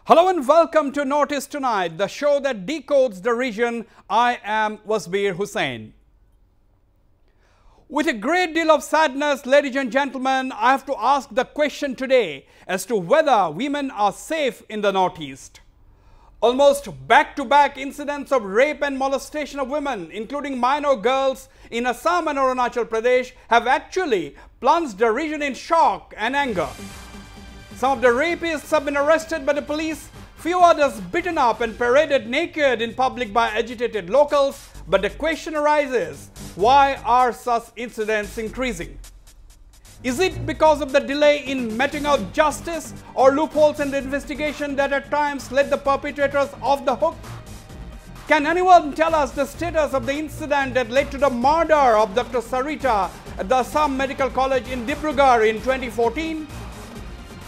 Hello and welcome to Notice Tonight, the show that decodes the region. I am Wasbir Hussain. With a great deal of sadness, ladies and gentlemen, I have to ask the question today as to whether women are safe in the Northeast. Almost back-to-back incidents of rape and molestation of women, including minor girls in Assam and Arunachal Pradesh, have actually plunged the region in shock and anger. Some of the rapists have been arrested by the police, few others beaten up and paraded naked in public by agitated locals. But the question arises, why are such incidents increasing? Is it because of the delay in meting out justice or loopholes in the investigation that at times let the perpetrators off the hook? Can anyone tell us the status of the incident that led to the murder of Dr. Sarita at the Assam Medical College in Dibrugarh in 2014?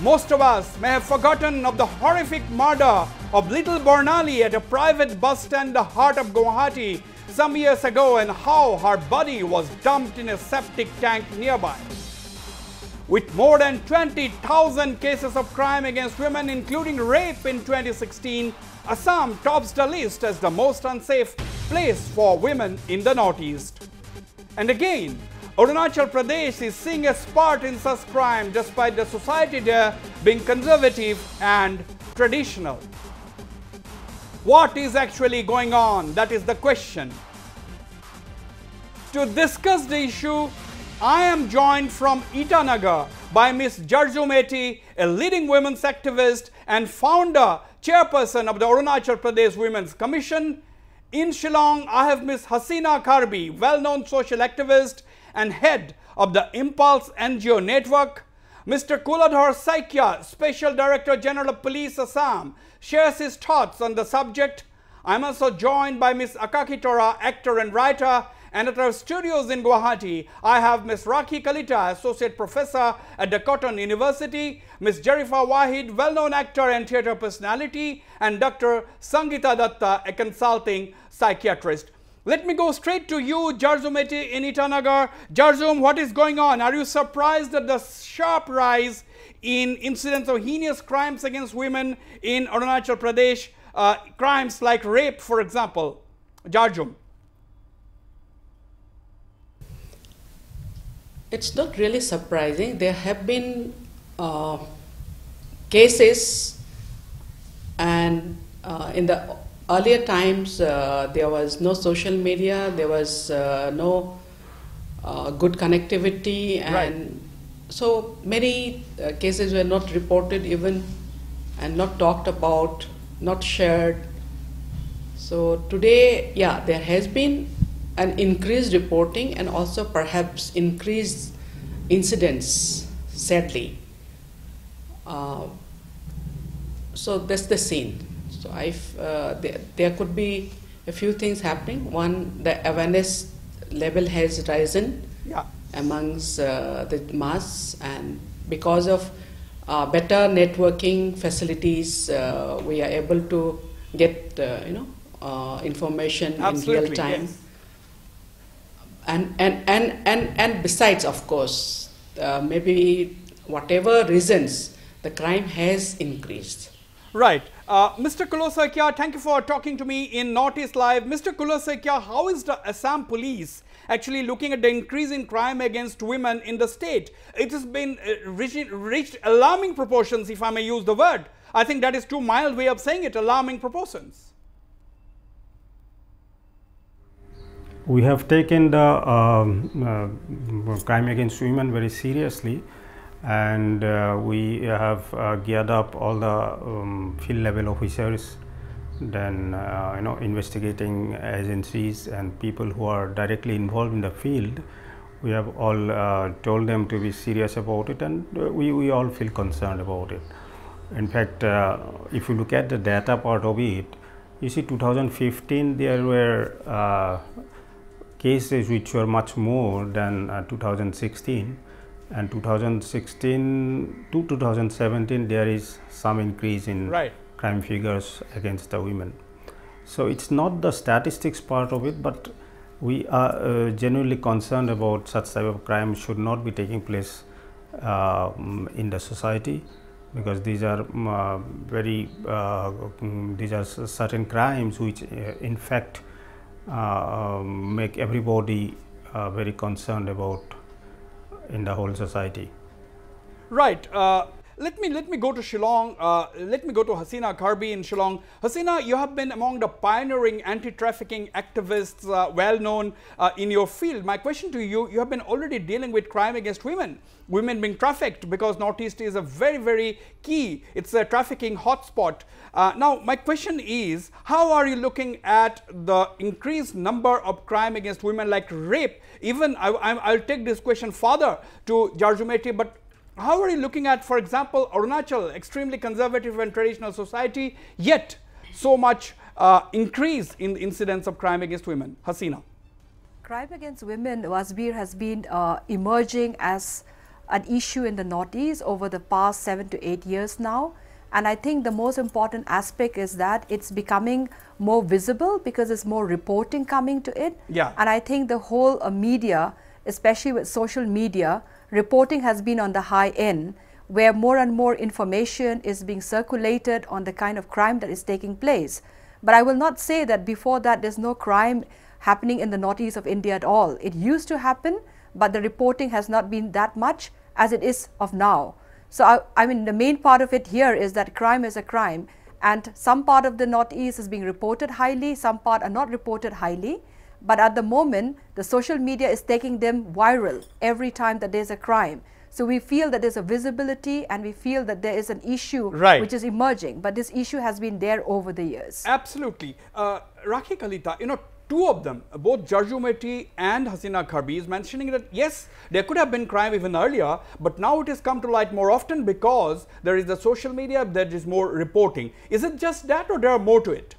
Most of us may have forgotten of the horrific murder of little Barnali at a private bus stand in the heart of Guwahati some years ago and how her body was dumped in a septic tank nearby. With more than 20,000 cases of crime against women, including rape in 2016, Assam tops the list as the most unsafe place for women in the Northeast. And again, Arunachal Pradesh is seeing a spurt in such crime despite the society there being conservative and traditional. What is actually going on? That is the question. To discuss the issue, I am joined from Itanagar by Ms. Jarjumeti, a leading women's activist and founder, chairperson of the Arunachal Pradesh Women's Commission. In Shillong, I have Ms. Haseena Karbi, well-known social activist and head of the Impulse NGO network. Mr. Kuladhar Saikia, Special Director General of Police Assam, shares his thoughts on the subject. I am also joined by Ms. Keturah, actor and writer. And at our studios in Guwahati, I have Ms. Rakhi Kalita, Associate Professor at the Cotton University, Ms. Jarifa Wahid, well-known actor and theatre personality, and Dr. Sangeeta Datta, a consulting psychiatrist. Let me go straight to you, Jarjumeti in Itanagar. Jarjum, what is going on? Are you surprised at the sharp rise in incidents of heinous crimes against women in Arunachal Pradesh, crimes like rape, for example? Jarjum. It's not really surprising. There have been cases, and in the earlier times there was no social media, there was no good connectivity, and right. So many cases were not reported even, and not talked about, not shared. So today, yeah, there has been an increased reporting and also perhaps increased incidents, sadly. So that's the scene. So there could be a few things happening. One, the awareness level has risen amongst the mass, and because of better networking facilities, we are able to get information Absolutely, in real time. Yes. And besides, of course, maybe whatever reasons, the crime has increased. Right. Mr. Kulosaikya, thank you for talking to me in Notice Live. Mr. Kulosaikya, how is the Assam Police actually looking at the increase in crime against women in the state? It has been reached alarming proportions, if I may use the word. I think that is too mild way of saying it, alarming proportions. We have taken the crime against women very seriously, and we have geared up all the field level officers, then investigating agencies and people who are directly involved in the field. We have all told them to be serious about it, and we all feel concerned about it. In fact, if you look at the data part of it, you see 2015 there were cases which were much more than 2016, and 2016 to 2017 there is some increase in crime figures against the women. So it's not the statistics part of it, but we are genuinely concerned about such type of crime should not be taking place in the society. because these are these are certain crimes which in fact make everybody very concerned about in the whole society. Right. Let me go to Shillong. Let me go to Haseena Karbi in Shillong. Haseena, you have been among the pioneering anti-trafficking activists, well known in your field. My question to you: you have been already dealing with crime against women being trafficked, because Northeast is a very key. It's a trafficking hotspot. Now, my question is: how are you looking at the increased number of crime against women, like rape? Even I'll take this question further to Jarjumeti, but how are you looking at, for example, Arunachal, extremely conservative and traditional society, yet so much increase in the incidence of crime against women? Haseena. Crime against women, Wasbir, has been emerging as an issue in the Northeast over the past 7 to 8 years now. And I think the most important aspect is that it's becoming more visible because there's more reporting coming to it. Yeah. And I think the whole media, especially with social media, reporting has been on the high end, where more and more information is being circulated on the kind of crime that is taking place. But I will not say that before that there's no crime happening in the Northeast of India at all. It used to happen, but the reporting has not been that much as it is of now. So I mean, the main part of it here is that crime is a crime, and some part of the Northeast is being reported highly, some part are not reported highly. But at the moment, the social media is taking them viral every time that there's a crime. So we feel that there's a visibility, and we feel that there is an issue which is emerging. But this issue has been there over the years. Absolutely. Rakhi Kalita, you know, two of them, both Jarjumeti and Haseena Karbi, is mentioning that yes, there could have been crime even earlier, but now it has come to light more often because there is the social media, that is more reporting. Is it just that, or there are more to it?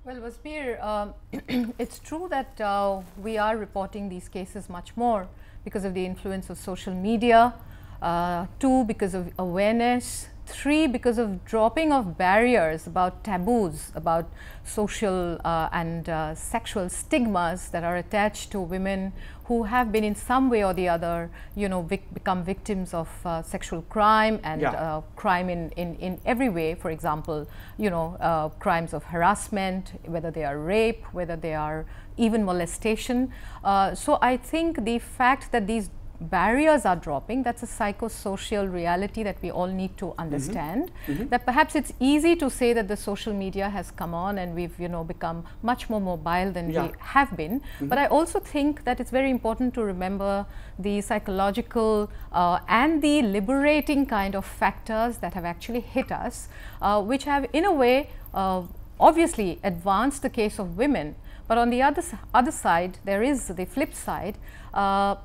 Well, Wasbir, it's true that we are reporting these cases much more because of the influence of social media, 2, because of awareness, 3, because of dropping of barriers about taboos, about social and sexual stigmas that are attached to women who have been in some way or the other, you know, become victims of sexual crime and crime in every way. For example, you know, crimes of harassment, whether they are rape, whether they are even molestation. So I think the fact that these barriers are dropping, that's a psychosocial reality that we all need to understand. That perhaps it's easy to say that the social media has come on and we've, you know, become much more mobile than we have been. But I also think that it's very important to remember the psychological and the liberating kind of factors that have actually hit us, which have in a way obviously advanced the case of women. But on the other side, there is the flip side.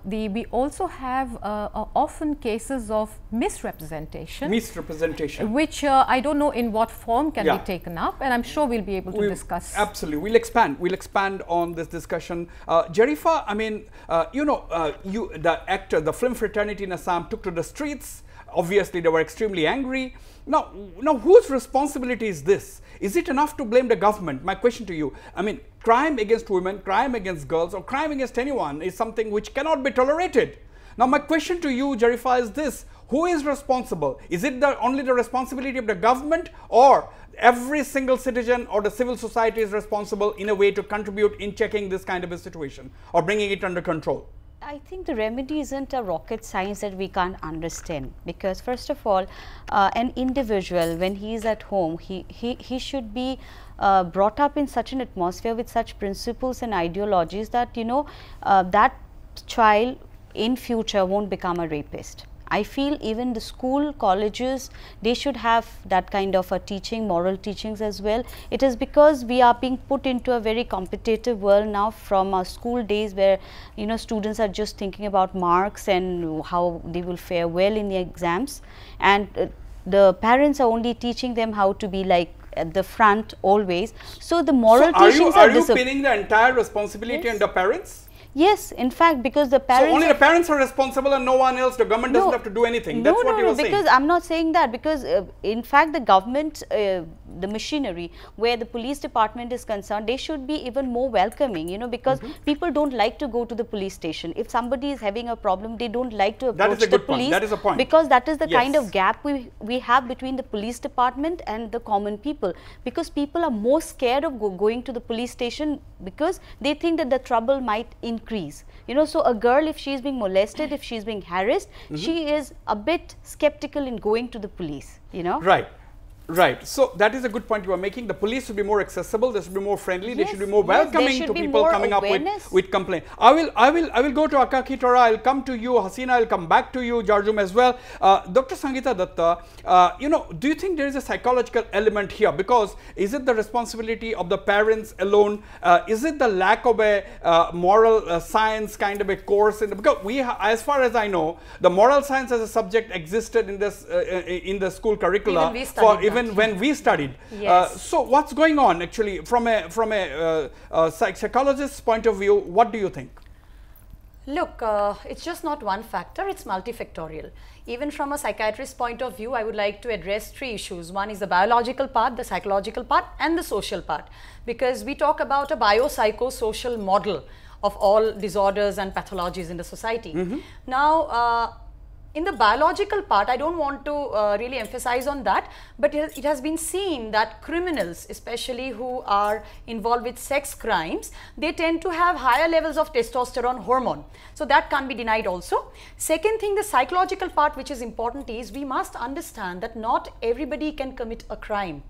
We also have often cases of misrepresentation. Misrepresentation. Which I don't know in what form can be taken up, and I'm sure we'll be able to discuss. Absolutely. We'll expand on this discussion. Jarifa, I mean, you know, the film fraternity in Assam took to the streets. Obviously, they were extremely angry. Now, whose responsibility is this? Is it enough to blame the government? My question to you, I mean, crime against women, crime against girls, or crime against anyone is something which cannot be tolerated. Now, my question to you, Jarifa, is this: who is responsible? Is it only the responsibility of the government, or every single citizen or the civil society is responsible in a way to contribute in checking this kind of a situation or bringing it under control? I think the remedy isn't a rocket science that we can't understand, because first of all, an individual, when he is at home, he should be brought up in such an atmosphere with such principles and ideologies that, you know, that child in future won't become a rapist. I feel even the school, colleges, they should have that kind of a teaching, moral teachings as well. It is because we are being put into a very competitive world now from our school days, where, you know, students are just thinking about marks and how they will fare well in the exams, and the parents are only teaching them how to be like at the front always. So the moral teachings are you pinning the entire responsibility on the parents? Yes, in fact, because the parents... So only the parents are responsible and no one else, the government doesn't have to do anything. That's what you were saying. Because I'm not saying that, because in fact the government the machinery where the police department is concerned, they should be even more welcoming, you know, because people don't like to go to the police station. If somebody is having a problem, they don't like to approach the police. That is a point. Because that is the kind of gap we have between the police department and the common people, because people are more scared of going to the police station because they think that the trouble might increase. You know, so a girl, if she is being molested, if she is being harassed, she is a bit skeptical in going to the police, you know. Right. Right. So that is a good point you are making. The police should be more accessible. They should be more friendly. They should be more welcoming to people coming up with complaint. I will go to Akka Keturah. I'll come to you, Haseena. I'll come back to you, Jarjum, as well. Dr. Sangeeta Datta, you know, do you think there is a psychological element here? Because is it the responsibility of the parents alone? Is it the lack of a moral science kind of a course? Because we, as far as I know, the moral science as a subject existed in this in the school curricula even when we studied. So what's going on actually from a psychologist's point of view? What do you think? Look, it's just not one factor, it's multifactorial. Even from a psychiatrist's point of view, I would like to address three issues. One is the biological part, the psychological part, and the social part. Because we talk about a biopsychosocial model of all disorders and pathologies in the society. Now, in the biological part, I don't want to really emphasize on that, but it has been seen that criminals, especially who are involved with sex crimes, they tend to have higher levels of testosterone hormone. So that can't be denied also. Second thing, the psychological part which is important is we must understand that not everybody can commit a crime.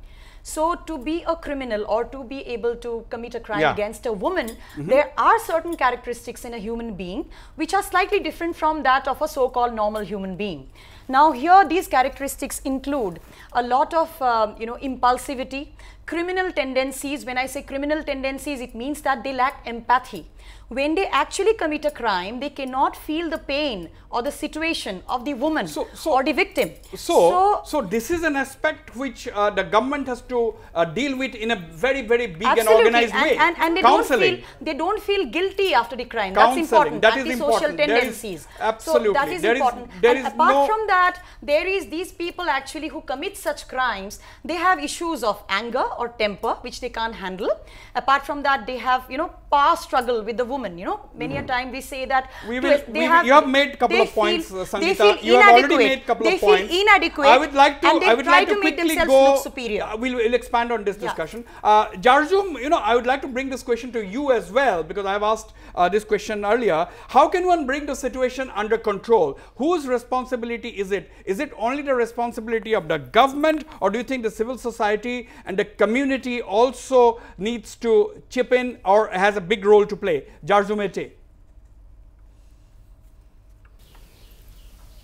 So to be a criminal or to be able to commit a crime against a woman, there are certain characteristics in a human being which are slightly different from that of a so-called normal human being. Now here these characteristics include a lot of impulsivity, criminal tendencies. When I say criminal tendencies, it means that they lack empathy. When they actually commit a crime, they cannot feel the pain or the situation of the woman or the victim. So this is an aspect which the government has to deal with in a very, very big and organized way. And they don't feel guilty after the crime. That's important. That is important. Tendencies. Absolutely. So that is important. And apart from that, there is these people actually who commit such crimes. They have issues of anger or temper which they can't handle. Apart from that, they have power struggle with the woman. Many a time we say that you have made a couple of points, Sangeeta. You have already made a couple of points. They feel inadequate. I would like to quickly go. We'll expand on this discussion. Jarjum, I would like to bring this question to you as well, because I've asked this question earlier. How can one bring the situation under control? Whose responsibility is it? Is it only the responsibility of the government, or do you think the civil society and the community also needs to chip in or has a big role to play? Jarjumete.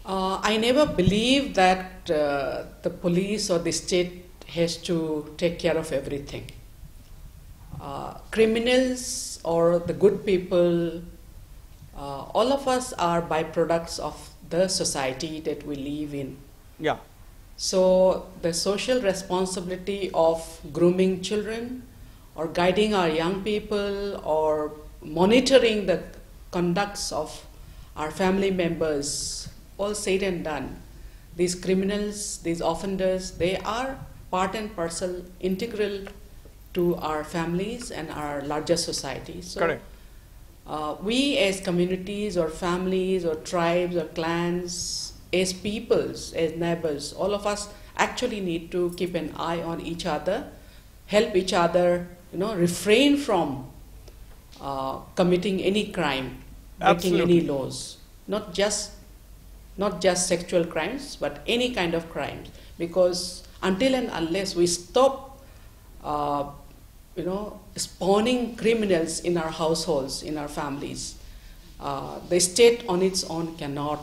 I never believe that the police or the state has to take care of everything. Criminals or the good people, all of us are byproducts of the society that we live in. Yeah. So the social responsibility of grooming children or guiding our young people or monitoring the conducts of our family members, all said and done, these criminals, these offenders, they are part and parcel, integral to our families and our larger society. So, correct. We as communities or families or tribes or clans, as peoples, as neighbors, all of us actually need to keep an eye on each other, help each other, refrain from committing any crime, breaking any laws, not just sexual crimes, but any kind of crimes. Because until and unless we stop, spawning criminals in our households, in our families, the state on its own cannot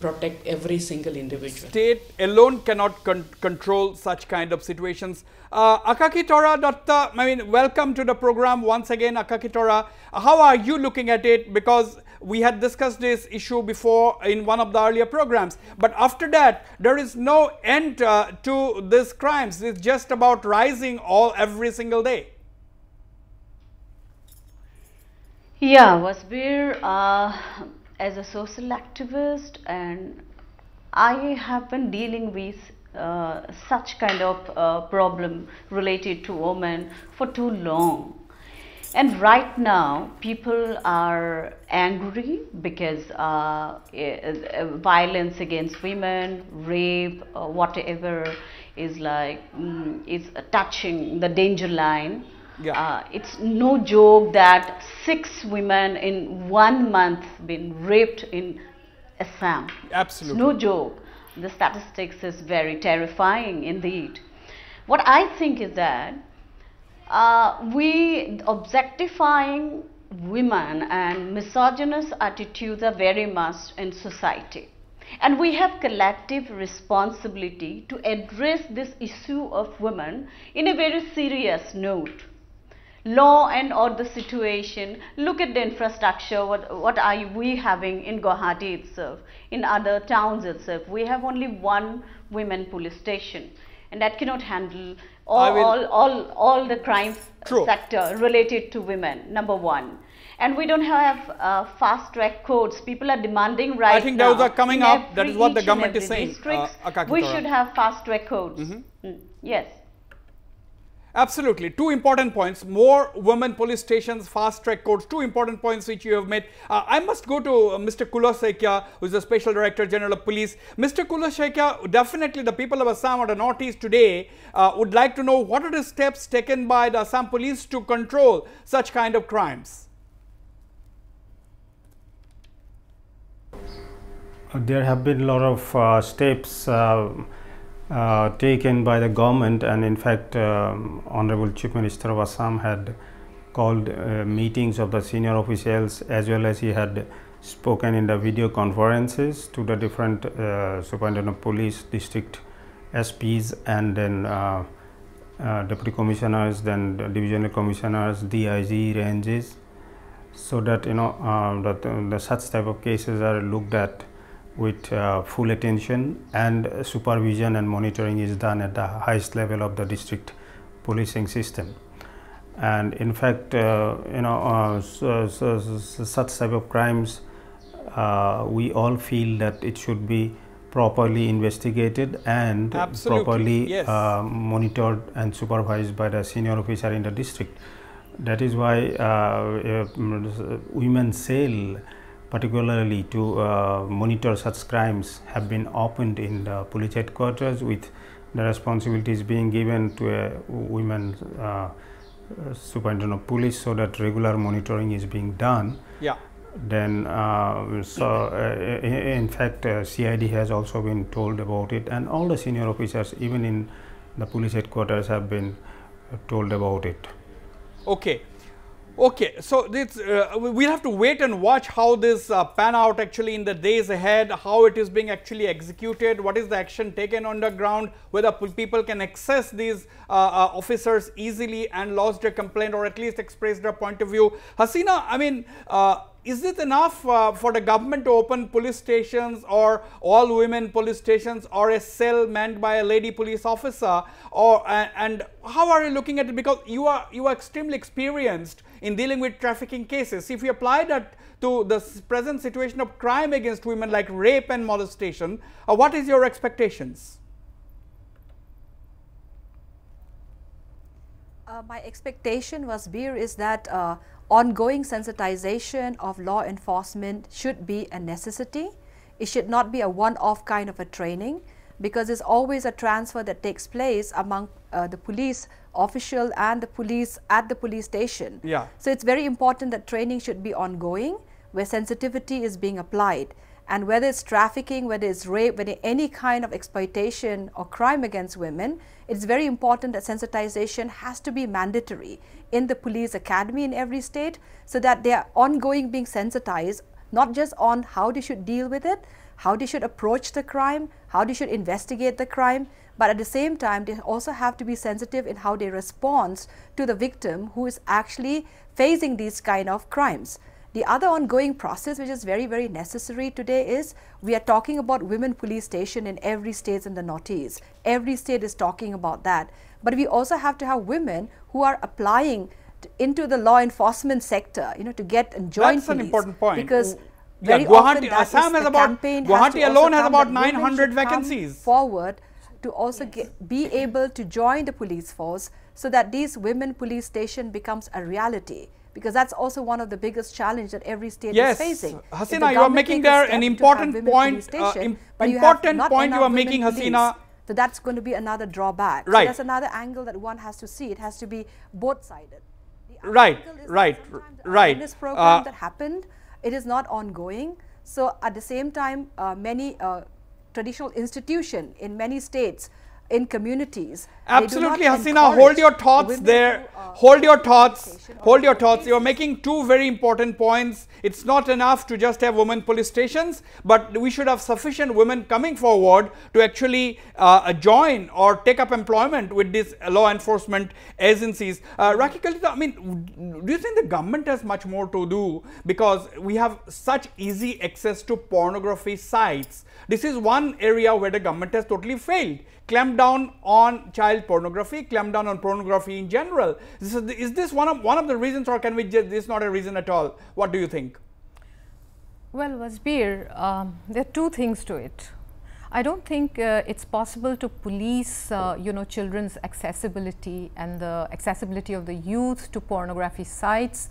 protect every single individual. State alone cannot control such kind of situations. Akka Keturah Datta, welcome to the program once again, Akka Keturah. How are you looking at it? Because we had discussed this issue before in one of the earlier programs, but after that there is no end to these crimes. It's just about rising every single day. Yeah, Wasbir, as a social activist, and I have been dealing with such kind of problem related to women for too long. And right now people are angry because violence against women, rape, whatever is like is touching the danger line. Yeah. It's no joke that 6 women in 1 month been raped in Assam. Absolutely. It's no joke. The statistics is very terrifying indeed. What I think is that we objectifying women and misogynist attitudes are very much in society, and we have collective responsibility to address this issue of women in a very serious note. Law and order situation, look at the infrastructure, what are we having in Guwahati itself, in other towns itself. We have only 1 women police station, and that cannot handle all the crime sector related to women, number 1. And we don't have fast track courts. People are demanding right now. I think those are coming up. That is what the government is saying. We should have fast track courts. Yes. Absolutely. 2 important points. More women police stations, fast track courts. 2 important points which you have made. I must go to Mr. Kulashekya, who is the Special Director General of Police. Mr. Kulashekya, definitely the people of Assam or the Northeast today would like to know what are the steps taken by the Assam Police to control such kind of crimes. There have been a lot of steps taken by the government, and in fact Honorable Chief Minister of Assam had called meetings of the senior officials, as well as he had spoken in the video conferences to the different Superintendent of Police, district SPs, and then Deputy Commissioners, then the Divisional Commissioners, DIG ranges, so that the such type of cases are looked at with full attention, and supervision and monitoring is done at the highest level of the district policing system. And in fact, such type of crimes, we all feel that it should be properly investigated and properly monitored and supervised by the senior officer in the district. That is why women's cell, particularly to monitor such crimes, have been opened in the police headquarters, with the responsibilities being given to a women superintendent of police, so that regular monitoring is being done. Yeah. Then in fact CID has also been told about it, and all the senior officers even in the police headquarters have been told about it. Okay. Okay, so this we'll have to wait and watch how this pan out actually in the days ahead, how it is being actually executed, what is the action taken on the ground, whether people can access these officers easily and lodge their complaint or at least express their point of view. Haseena, I mean, is it enough for the government to open police stations or all women police stations or a cell manned by a lady police officer, or and how are you looking at it, because you are extremely experienced in dealing with trafficking cases? If you apply that to the present situation of crime against women like rape and molestation, what is your expectations? My expectation was, Beer, is that ongoing sensitization of law enforcement should be a necessity. It should not be a one-off kind of a training, because there's always a transfer that takes place among the police official and the police at the police station. Yeah. So it's very important that training should be ongoing, where sensitivity is being applied. And whether it's trafficking, whether it's rape, whether any kind of exploitation or crime against women, it's very important that sensitization has to be mandatory in the police academy in every state, so that they are ongoing being sensitized, not just on how they should deal with it, how they should approach the crime, how they should investigate the crime, but at the same time they also have to be sensitive in how they respond to the victim who is actually facing these kind of crimes. The other ongoing process which is very, very necessary today is, we are talking about women police station in every state in the Northeast. Every state is talking about that. But we also have to have women who are applying into the law enforcement sector, to get and join That's police. An important point. Because yeah, very often Assam has about, Guwahati alone has about 900 vacancies. Forward to also be able to join the police force so that these women police station becomes a reality. Because that's also one of the biggest challenges that every state is facing. Haseena, you are making there an important point. Important point you are making, Haseena. So that's going to be another drawback. Right. So that's another angle that one has to see. It has to be both-sided. Right. This program that happened, it is not ongoing. So at the same time, many traditional institutions in many states, in communities. Absolutely, Haseena, hold your thoughts there. Hold your thoughts. Hold your thoughts. You are making two very important points. It's not enough to just have women police stations, but we should have sufficient women coming forward to actually join or take up employment with these law enforcement agencies. Rekkles, I mean, do you think the government has much more to do, because we have such easy access to pornography sites? This is one area where the government has totally failed. Clamp down on child pornography, clamp down on pornography in general. Is this one of the reasons, or can we just, this is not a reason at all? What do you think? Well, Wasbir, there are two things to it. I don't think it's possible to police, children's accessibility and the accessibility of the youth to pornography sites,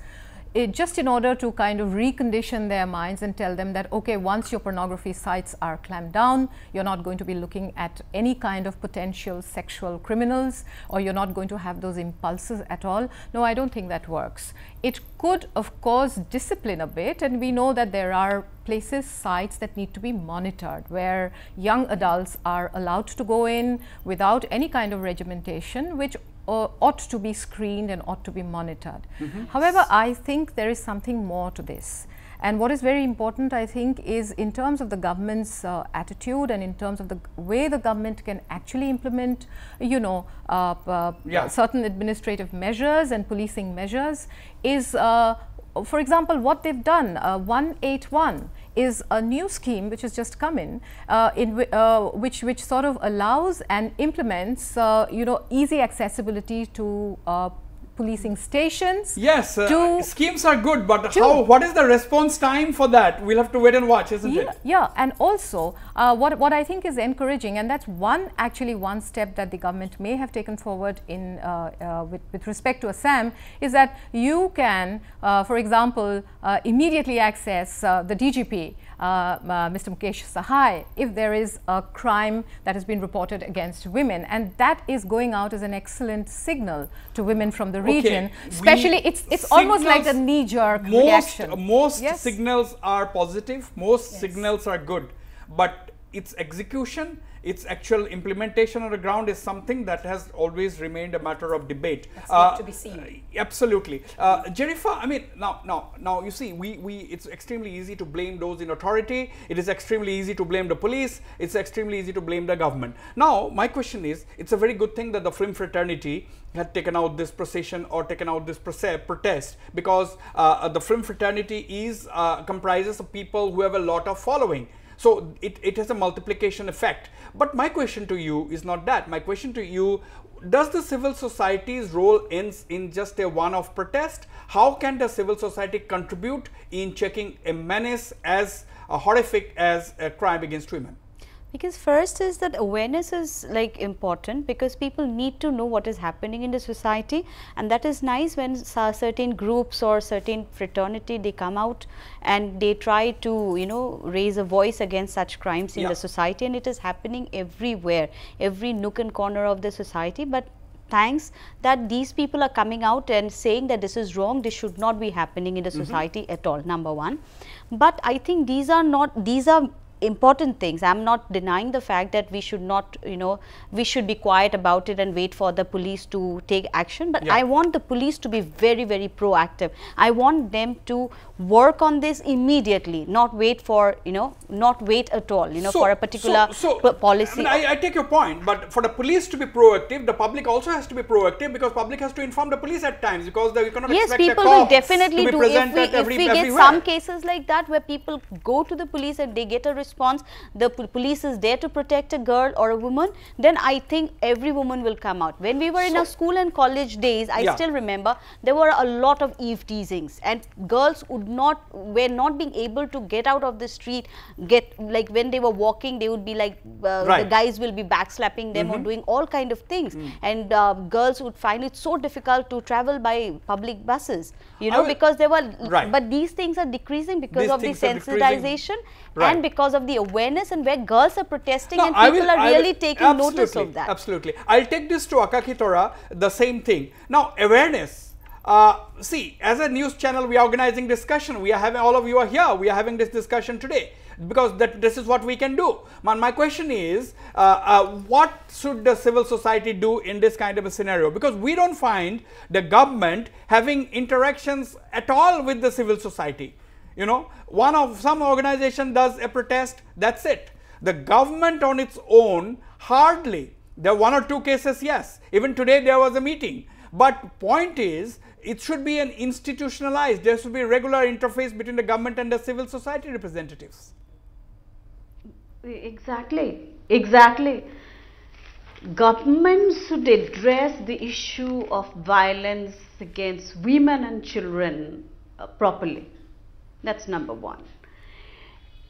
just in order to kind of recondition their minds and tell them that, okay, once your pornography sites are clamped down, you're not going to be looking at any kind of potential sexual criminals, or you're not going to have those impulses at all. No, I don't think that works. It could, of course, discipline a bit, and we know that there are places, sites that need to be monitored, where young adults are allowed to go in without any kind of regimentation, which ought to be screened and ought to be monitored. However, I think there is something more to this. And what is very important, I think, is in terms of the government's attitude and in terms of the way the government can actually implement, certain administrative measures and policing measures, is, for example, what they've done. 181 is a new scheme which has just come in, which sort of allows and implements, easy accessibility to policing stations. Yes, schemes are good, but what is the response time for that? We'll have to wait and watch, isn't it? Yeah, and also what I think is encouraging, and that's one step that the government may have taken forward in with respect to Assam, is that you can, for example, immediately access the DGP, Mr. Mukesh Sahai, if there is a crime that has been reported against women, and that is going out as an excellent signal to women from the region. Especially, it's almost like a knee-jerk reaction. Most signals are positive, most signals are good, but its execution, its actual implementation on the ground is something that has always remained a matter of debate. That's yet to be seen. Absolutely. Jerifa, I mean, now you see, it's extremely easy to blame those in authority. It is extremely easy to blame the police. It's extremely easy to blame the government. Now, my question is, it's a very good thing that the film fraternity had taken out this procession or taken out this protest, because the film fraternity is comprises of people who have a lot of following. So it has a multiplication effect. But my question to you is not that. My question to you, does the civil society's role ends in just a one-off protest? How can the civil society contribute in checking a menace as horrific as a crime against women? Because first is that awareness is like important, because people need to know what is happening in the society, and that is nice when certain groups or certain fraternity, they come out and they try to raise a voice against such crimes in the society, and it is happening everywhere, every nook and corner of the society. But thanks that these people are coming out and saying that this is wrong, this should not be happening in the society at all, number one. But I think these are important things. I'm not denying the fact that we should not, we should be quiet about it and wait for the police to take action. But I want the police to be very, very proactive. I want them to work on this immediately, not wait for, not wait at all, for a particular policy. I mean, I take your point, but for the police to be proactive, the public also has to be proactive, because public has to inform the police at times, because you cannot expect the people will definitely to be do. If we get some cases like that where people go to the police and they get a response response, the police is there to protect a girl or a woman, then I think every woman will come out. When we were in our school and college days, I still remember there were a lot of eve teasings, and girls were not being able to get out of the street, like when they were walking, they would be like, the guys will be backslapping them or doing all kind of things, and girls would find it so difficult to travel by public buses, you know, because there were, but these things are decreasing because of the sensitization and because of the awareness, and where girls are protesting and people are really taking notice of that. Absolutely. I'll take this to Keturah, the same thing. Now, awareness. See, as a news channel, we are organizing discussion. We are having, all of you are here. We are having this discussion today because this is what we can do. My question is, what should the civil society do in this kind of a scenario? Because we don't find the government having interactions at all with the civil society. You know, some organization does a protest, that's it. The government on its own, hardly. There are 1 or 2 cases, yes. Even today there was a meeting. But point is, it should be an institutionalized, there should be a regular interface between the government and the civil society representatives. Exactly, exactly. Government should address the issue of violence against women and children properly. That's number one.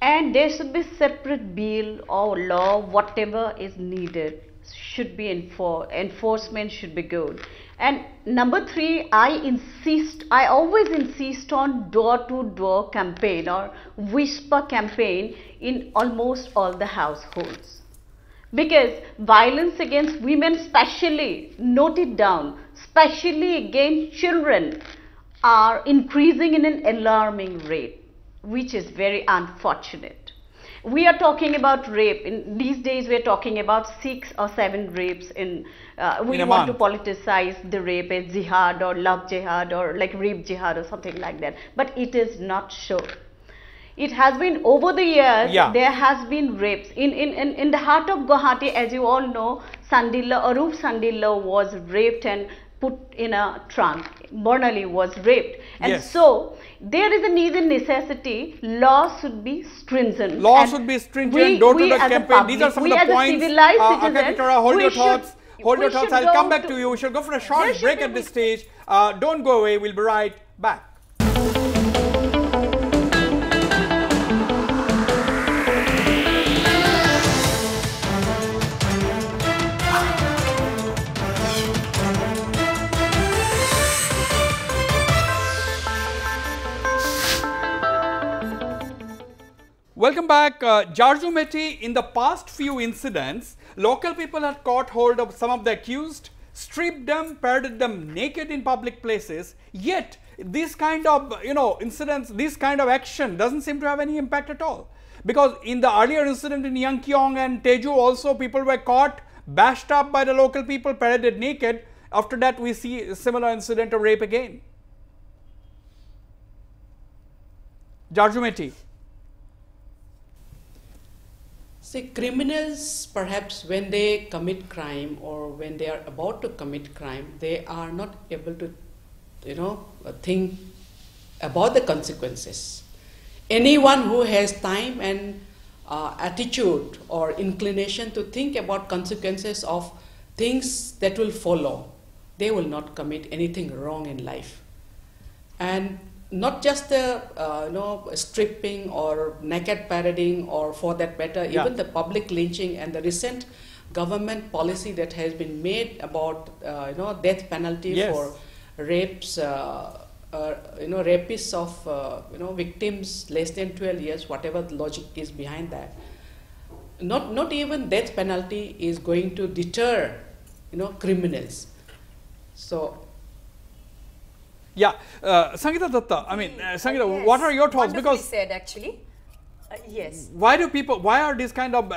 And there should be separate bill or law, whatever is needed should be enforcement should be good. And number 3, I always insist on door-to-door campaign or whisper campaign in almost all the households. Because violence against women, especially, note it down, especially against children, are increasing in an alarming rate, which is very unfortunate. We are talking about rape. In these days, we are talking about 6 or 7 rapes in we want to politicize the rape as jihad or love jihad or like rape jihad or something like that. But it is not so. It has been over the years, there has been rapes. In the heart of Guwahati, as you all know, Arup Sandila was raped and put in a trunk. Burnali was raped. And so, there is a need and necessity. Law should be stringent. Law should be stringent, door-to-door campaign. These are some of the points. Keturah, hold your thoughts. Hold your thoughts. I'll come back to you. We shall go for a short break at this stage. Don't go away. We'll be right back. Welcome back. Jarjumeti, in the past few incidents, local people had caught hold of some of the accused, stripped them, paraded them naked in public places. Yet, this kind of, incidents, this kind of action doesn't seem to have any impact at all. Because in the earlier incident in Yangkyong and Teju also, people were caught, bashed up by the local people, paraded naked. After that, we see a similar incident of rape again. Jarjumeti. See, criminals, perhaps when they commit crime or when they are about to commit crime, they are not able to, think about the consequences. Anyone who has time and attitude or inclination to think about consequences of things that will follow, they will not commit anything wrong in life. And not just the stripping or naked parading, or for that matter, even the public lynching and the recent government policy that has been made about death penalty for rapes, rapists of victims less than 12 years, whatever the logic is behind that. Not even death penalty is going to deter criminals. So. Sangeeta Datta, I mean, Sangeeta, what are your thoughts? Because said actually, yes. Why are these kind of,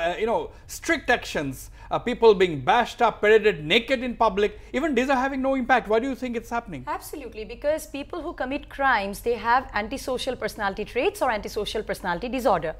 strict actions, people being bashed up, paraded naked in public, even these are having no impact? Why do you think it's happening? Absolutely, because people who commit crimes, they have antisocial personality traits or antisocial personality disorder.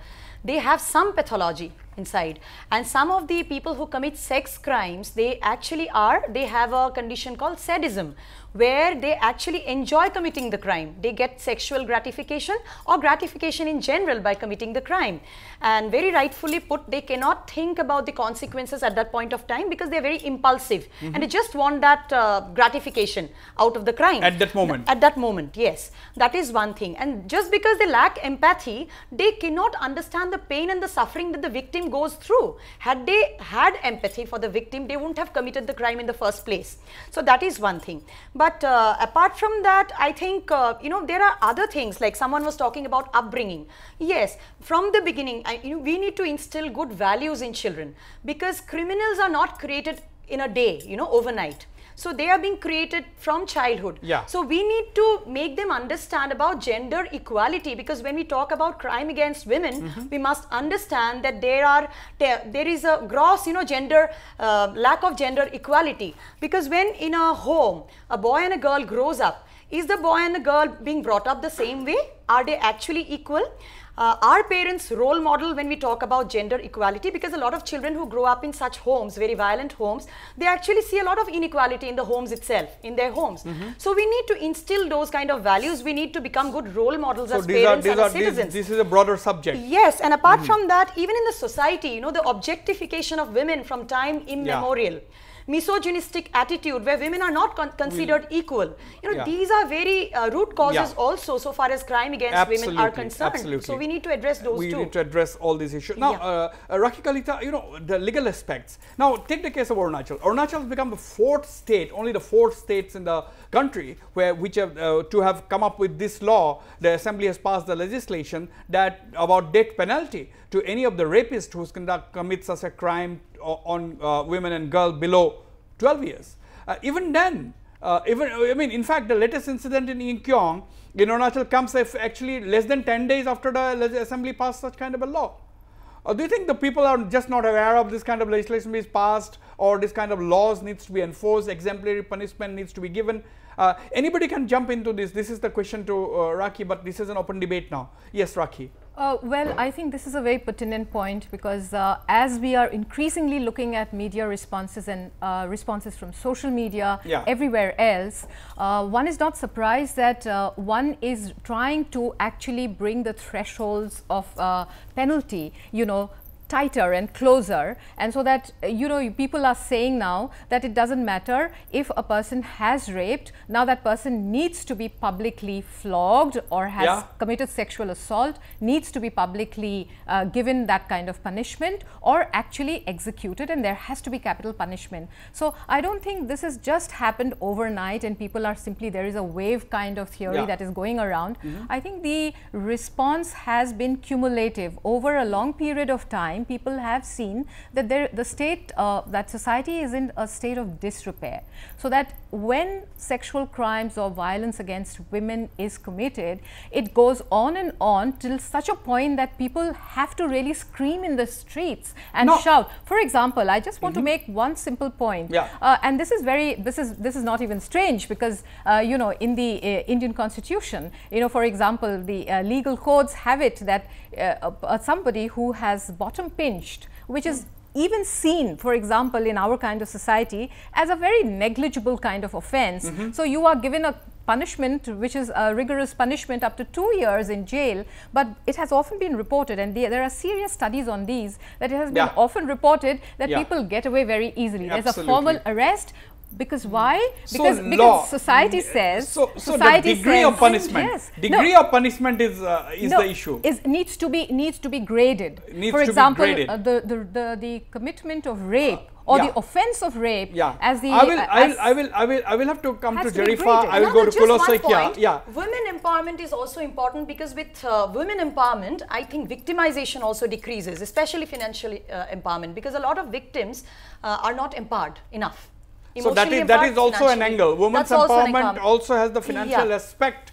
they have some pathology inside. And some of the people who commit sex crimes, they actually have a condition called sadism, where they actually enjoy committing the crime. They get sexual gratification or gratification in general by committing the crime. And very rightfully put, they cannot think about the consequences at that point of time because they are very impulsive and they just want that gratification out of the crime. At that moment. At that moment, yes. That is one thing. And just because they lack empathy, they cannot understand the pain and the suffering that the victim goes through. Had they had empathy for the victim, they wouldn't have committed the crime in the first place. So that is one thing. But apart from that, I think, you know, there are other things, like someone was talking about upbringing. Yes, from the beginning, we need to instill good values in children, because criminals are not created in a day, you know, overnight. So they are being created from childhood. Yeah. So we need to make them understand about gender equality, because when we talk about crime against women, we must understand that there is a gross, you know, gender lack of gender equality. Because when in a home a boy and a girl grows up, is the boy and the girl being brought up the same way? Are they actually equal? Our parents' role model when we talk about gender equality, because a lot of children who grow up in such homes, very violent homes, they actually see a lot of inequality in the homes itself, in their homes. So we need to instill those kind of values. We need to become good role models as parents and as citizens. This is a broader subject. Yes, and apart from that, even in the society, you know, the objectification of women from time immemorial. Misogynistic attitude where women are not considered equal. You know, these are very root causes also so far as crime against women are concerned. So we need to address those too. We need to address all these issues. Now, Rakhi Kalita, you know, the legal aspects. Now, take the case of Arunachal. Arunachal has become the fourth state, only the fourth states in the country to have come up with this law. The assembly has passed the legislation that about death penalty to any of the rapists who commits such a crime on women and girls below 12 years. Even then, I mean, in fact, the latest incident in Inkyong in Arunachal comes actually less than 10 days after the assembly passed such kind of a law. Do you think the people are just not aware of this kind of legislation is passed, or this kind of laws needs to be enforced, exemplary punishment needs to be given? Anybody can jump into this. This is the question to Rakhi, but this is an open debate now. Yes, Rakhi. Well, I think this is a very pertinent point, because as we are increasingly looking at media responses and responses from social media everywhere else, one is not surprised that one is trying to actually bring the thresholds of penalty, you know, tighter and closer, and so that, you know, people are saying now that it doesn't matter if a person has raped, now that person needs to be publicly flogged, or has committed sexual assault, needs to be publicly given that kind of punishment, or actually executed, and there has to be capital punishment. So I don't think this has just happened overnight and people are simply, there is a wave kind of theory that is going around. I think the response has been cumulative over a long period of time. People have seen that the state, that society is in a state of disrepair, so that when sexual crimes or violence against women is committed, it goes on and on till such a point that people have to really scream in the streets and shout. For example, I just want to make one simple point, and this is not even strange, because you know, in the Indian Constitution, you know, for example, the legal codes have it that somebody who has bottom pinched, which is even seen, for example, in our kind of society as a very negligible kind of offense. So you are given a punishment which is a rigorous punishment up to 2 years in jail, but it has often been reported, and there are serious studies on these, that it has been often reported that people get away very easily. There's a formal arrest. Because why? Because society says. So the degree of punishment. Degree of punishment is the issue. Needs to be graded. For example, the commitment of rape or the offence of rape. As the I will have to come to Jarifa. I will go to Kulosaikia. Women empowerment is also important, because with women empowerment, I think victimization also decreases, especially financial empowerment, because a lot of victims are not empowered enough. So that is also an angle. Women's empowerment also has the financial aspect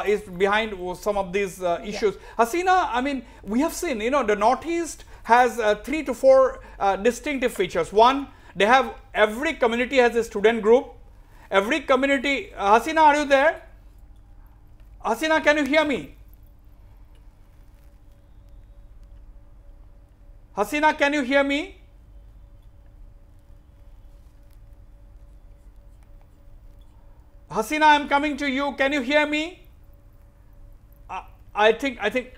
is behind some of these issues. Haseena, I mean, we have seen, you know, the Northeast has 3 to 4 distinctive features. One, they have, every community has a student group. Every community, Haseena, are you there? Haseena, can you hear me? Haseena, can you hear me? Haseena, I am coming to you. Can you hear me? I think Haseena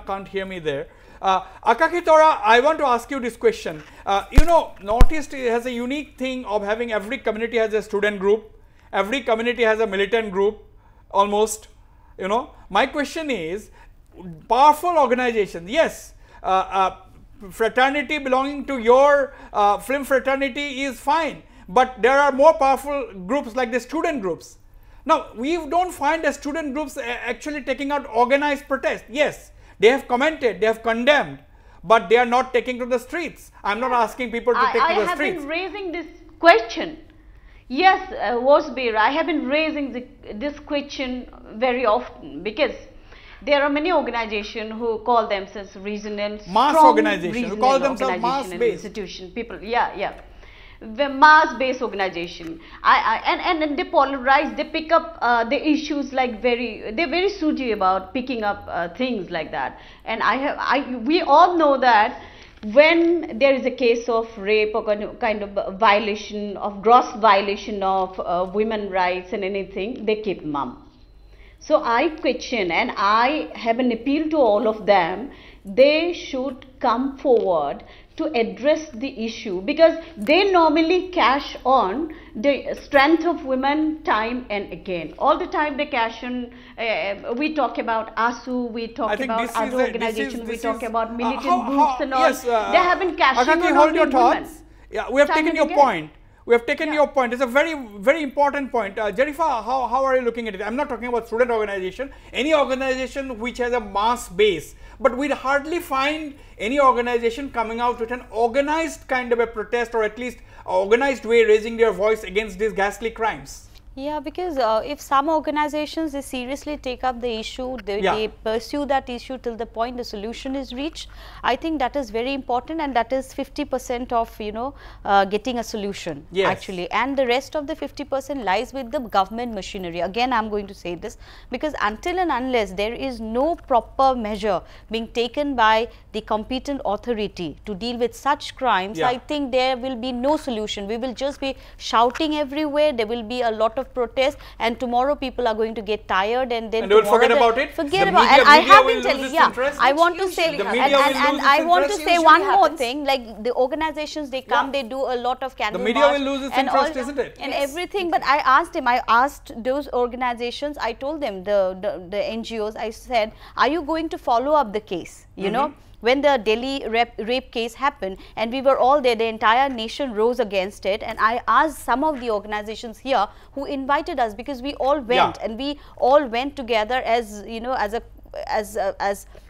can't hear me there. Keturah, I want to ask you this question. You know, Northeast has a unique thing of having every community has a student group, every community has a militant group, almost. You know, my question is, powerful organizations, yes, fraternity belonging to your film fraternity is fine, but there are more powerful groups like the student groups. Now, we don't find the student groups actually taking out organized protest. Yes, they have commented, they have condemned, but they are not taking to the streets. I am not asking people to take to the streets. I have been raising this question. Yes, Wasbir, I have been raising this question very often, because there are many organizations who call themselves regional, mass organizations, who call themselves mass-based institution. People, the mass-based organization, and they polarize. They pick up the issues like they're very suji about picking up things like that. And we all know that when there is a case of rape or kind of violation of gross violation of women's rights and anything, they keep mum. So I question, and I have an appeal to all of them. They should come forward to address the issue, because they normally cash on the strength of women time and again. All the time they cash on, we talk about ASU, we talk about other organizations, we talk about militant groups and all. Yes, they haven't cashed on hold your thoughts. women. Yeah, we have taken your point. We have taken your point. It's a very, very important point. Jarifa, how are you looking at it? I'm not talking about student organization, any organization which has a mass base. But we hardly find any organization coming out with an organized kind of a protest, or at least organized way raising their voice against these ghastly crimes. Yeah, because if some organizations, they seriously take up the issue, they pursue that issue till the point the solution is reached, I think that is very important, and that is 50% of, you know, getting a solution actually, and the rest of the 50% lies with the government machinery. Again, I am going to say this, because until and unless there is no proper measure being taken by the competent authority to deal with such crimes, I think there will be no solution. We will just be shouting everywhere, there will be a lot of protest, and tomorrow people are going to get tired, and then they will forget about it. Forget about it. And I have been telling, I want to say, and I want to say one more thing, like the organizations, they come, they do a lot of candle march. The media will lose its interest, isn't it? And everything, but I asked those organizations, I told them, the NGOs, I said, are you going to follow up the case, you know? When the Delhi rape case happened, and we were all there, the entire nation rose against it, and I asked some of the organizations here who invited us, because we all went, and we all went together as, you know, as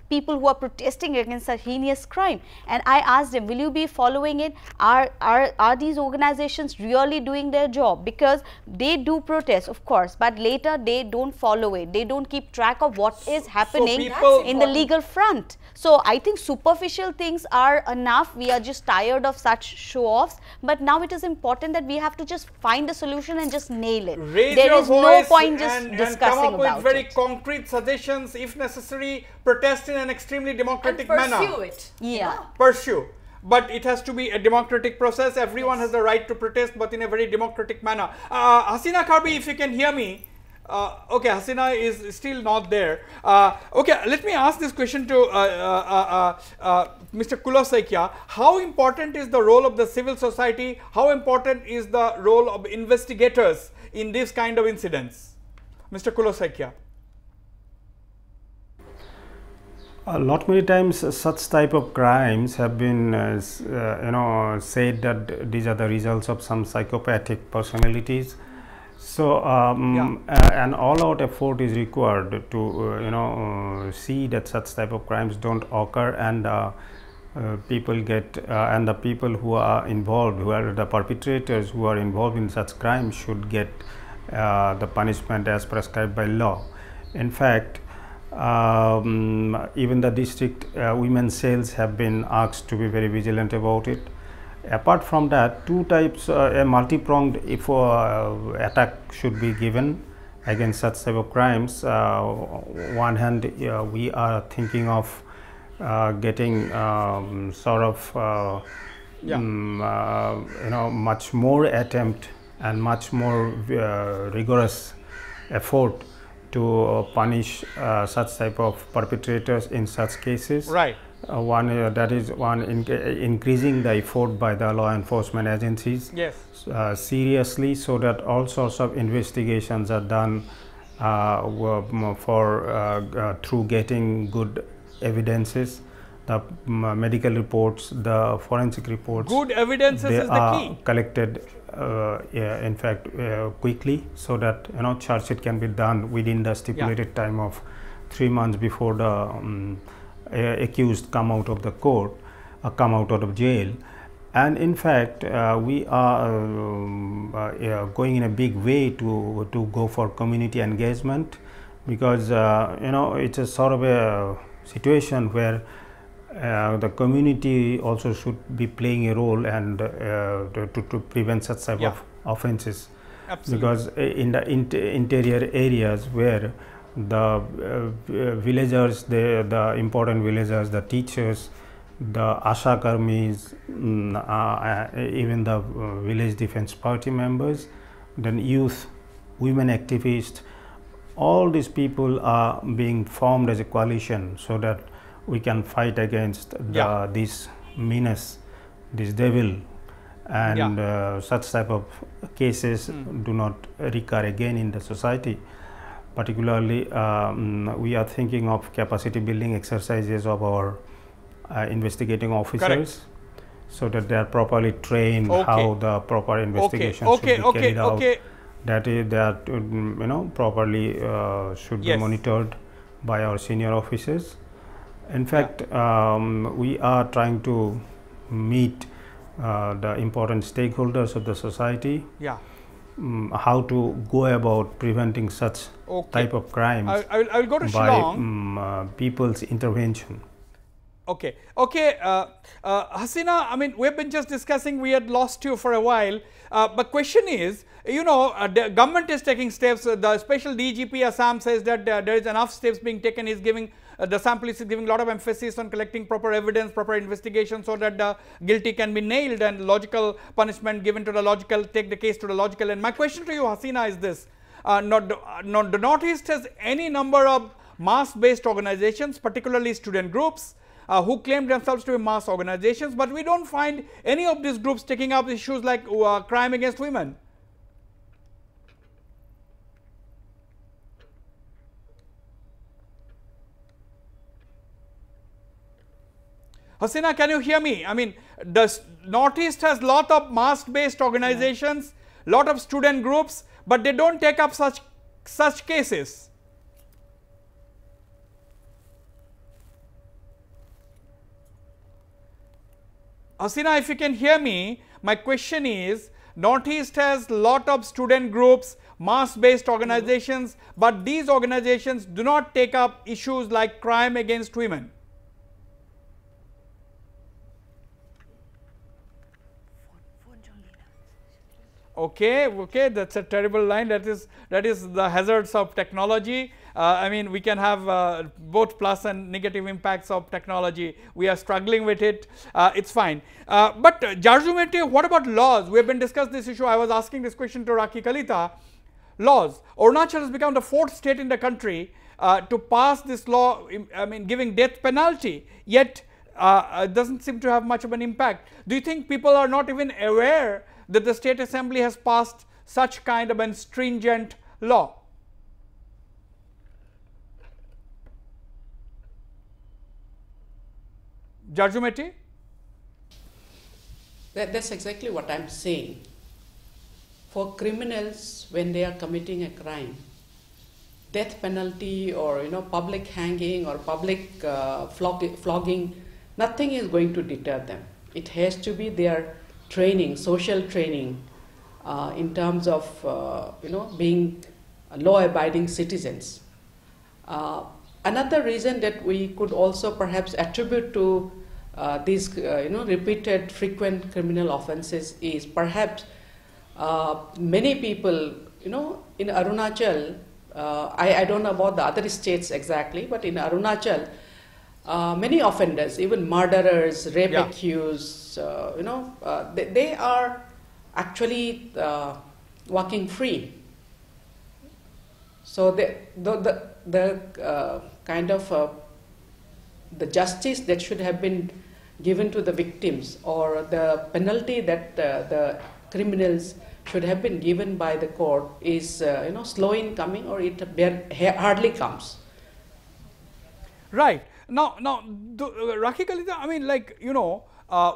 people who are protesting against a heinous crime, and I asked them, will you be following it? Are these organizations really doing their job? Because they do protest, of course, but later they don't follow it, they don't keep track of what is happening in the legal front. So I think superficial things are enough. We are just tired of such show-offs, but now it is important that we have to just find a solution and just nail it. There is no point just discussing about it. Come up with very concrete suggestions, if necessary, protest in an extremely democratic manner. Pursue it. Pursue. But it has to be a democratic process. Everyone has the right to protest, but in a very democratic manner. Haseena Karbi, if you can hear me. Okay, Haseena is still not there. Okay, let me ask this question to Mr. Kulosaikia. How important is the role of the civil society? How important is the role of investigators in this kind of incidents? Mr. Kulosaikia. A lot many times such type of crimes have been you know, said that these are the results of some psychopathic personalities. So an all-out effort is required to you know, see that such type of crimes don't occur, and people get and the people who are involved, who are the perpetrators who are involved in such crimes, should get the punishment as prescribed by law. In fact, even the district women's cells have been asked to be very vigilant about it. Apart from that, two types, a multi-pronged attack should be given against such type of crimes. One hand, we are thinking of getting sort of much more attempt and much more rigorous effort to punish such type of perpetrators in such cases. Right. That is increasing the effort by the law enforcement agencies. Yes. Seriously, so that all sorts of investigations are done through getting good evidences, the medical reports, the forensic reports. Good evidences is the key. Collected, in fact, quickly, so that charge sheet can be done within the stipulated time of 3 months before the accused come out of the court, come out of jail. And in fact, we are going in a big way to go for community engagement, because it's a sort of a situation where the community also should be playing a role and to prevent such type of offenses. Absolutely. Because in the interior areas where the villagers, the important villagers, the teachers, the Asha Karmis, even the village defense party members, then youth, women activists, all these people are being formed as a coalition so that we can fight against this menace, this devil, and such type of cases do not recur again in the society. Particularly, we are thinking of capacity building exercises of our investigating officers. Correct. So that they are properly trained how the proper investigation should be carried out. That is, that properly should be monitored by our senior officers. In fact, we are trying to meet the important stakeholders of the society. How to go about preventing such type of crimes. I will go to Shillong. By people's intervention. Okay. Haseena, I mean, we've been just discussing, we had lost you for a while, but question is, the government is taking steps. The special DGP Assam says that there is enough steps being taken. He's giving, the Assam Police is giving a lot of emphasis on collecting proper evidence, proper investigation, so that the guilty can be nailed and logical punishment given to the logical, take the case to the logical. And my question to you, Haseena, is this: the Northeast has any number of mass-based organizations, particularly student groups, who claim themselves to be mass organizations, but we don't find any of these groups taking up issues like crime against women. Haseena, can you hear me? I mean, the Northeast has lot of mass-based organizations, lot of student groups, but they don't take up such cases. Haseena, if you can hear me, my question is, Northeast has lot of student groups, mass-based organizations, but these organizations do not take up issues like crime against women. Okay, that's a terrible line. That is the hazards of technology. I mean, we can have both plus and negative impacts of technology. We are struggling with it. It's fine. But Jarjumete, what about laws? We have been discussing this issue. I was asking this question to Rakhi Kalita. Laws. Arunachal has become the 4th state in the country to pass this law, I mean, giving death penalty, yet it doesn't seem to have much of an impact. Do you think people are not even aware that the State Assembly has passed such kind of a stringent law? Jarjumete? That's exactly what I'm saying. For criminals, when they are committing a crime, death penalty or public hanging or public flogging, nothing is going to deter them. It has to be their training, social training, in terms of being law-abiding citizens. Another reason that we could also perhaps attribute to these repeated frequent criminal offenses is perhaps many people in Arunachal, I don't know about the other states exactly, but in Arunachal many offenders, even murderers, rape accused, they are actually walking free. So the kind of the justice that should have been given to the victims, or the penalty that the criminals should have been given by the court, is slow in coming, or it hardly comes. Right. Now, Rakhi Kalita, I mean, like,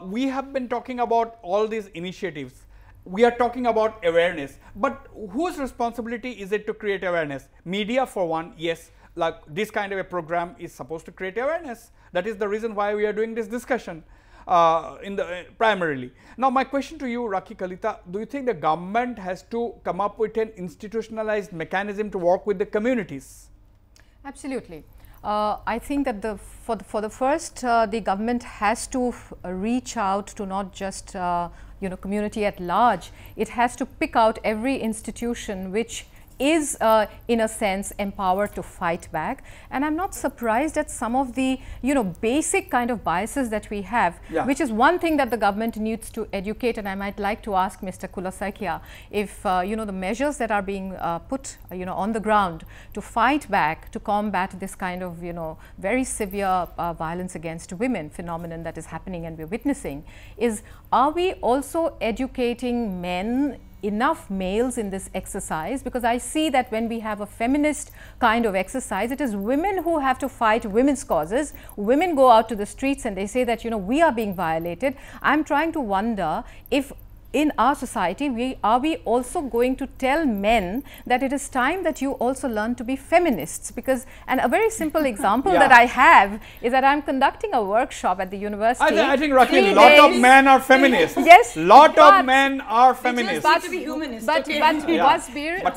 we have been talking about all these initiatives. We are talking about awareness, but whose responsibility is it to create awareness? Media, for one, yes, like this kind of a program is supposed to create awareness. That is the reason why we are doing this discussion primarily. Now, my question to you, Rakhi Kalita, do you think the government has to come up with an institutionalized mechanism to work with the communities? Absolutely. I think that for the first, the government has to reach out to not just community at large. It has to pick out every institution which is in a sense empowered to fight back. And I'm not surprised at some of the basic kind of biases that we have, which is one thing that the government needs to educate. And I might like to ask Mr. Kulosaikia if the measures that are being put on the ground to fight back, to combat this kind of very severe violence against women phenomenon that is happening and we're witnessing, is, are we also educating men, enough males in this exercise? Because I see that when we have a feminist kind of exercise, it is women who have to fight women's causes. Women go out to the streets and they say that we are being violated. I'm trying to wonder if in our society, are we also going to tell men that it is time that you also learn to be feminists? Because, and a very simple example that I have is that I'm conducting a workshop at the university. I think, Rakhi, lot of men are feminists. Yes. Lot of men are feminists. But to be humanist. But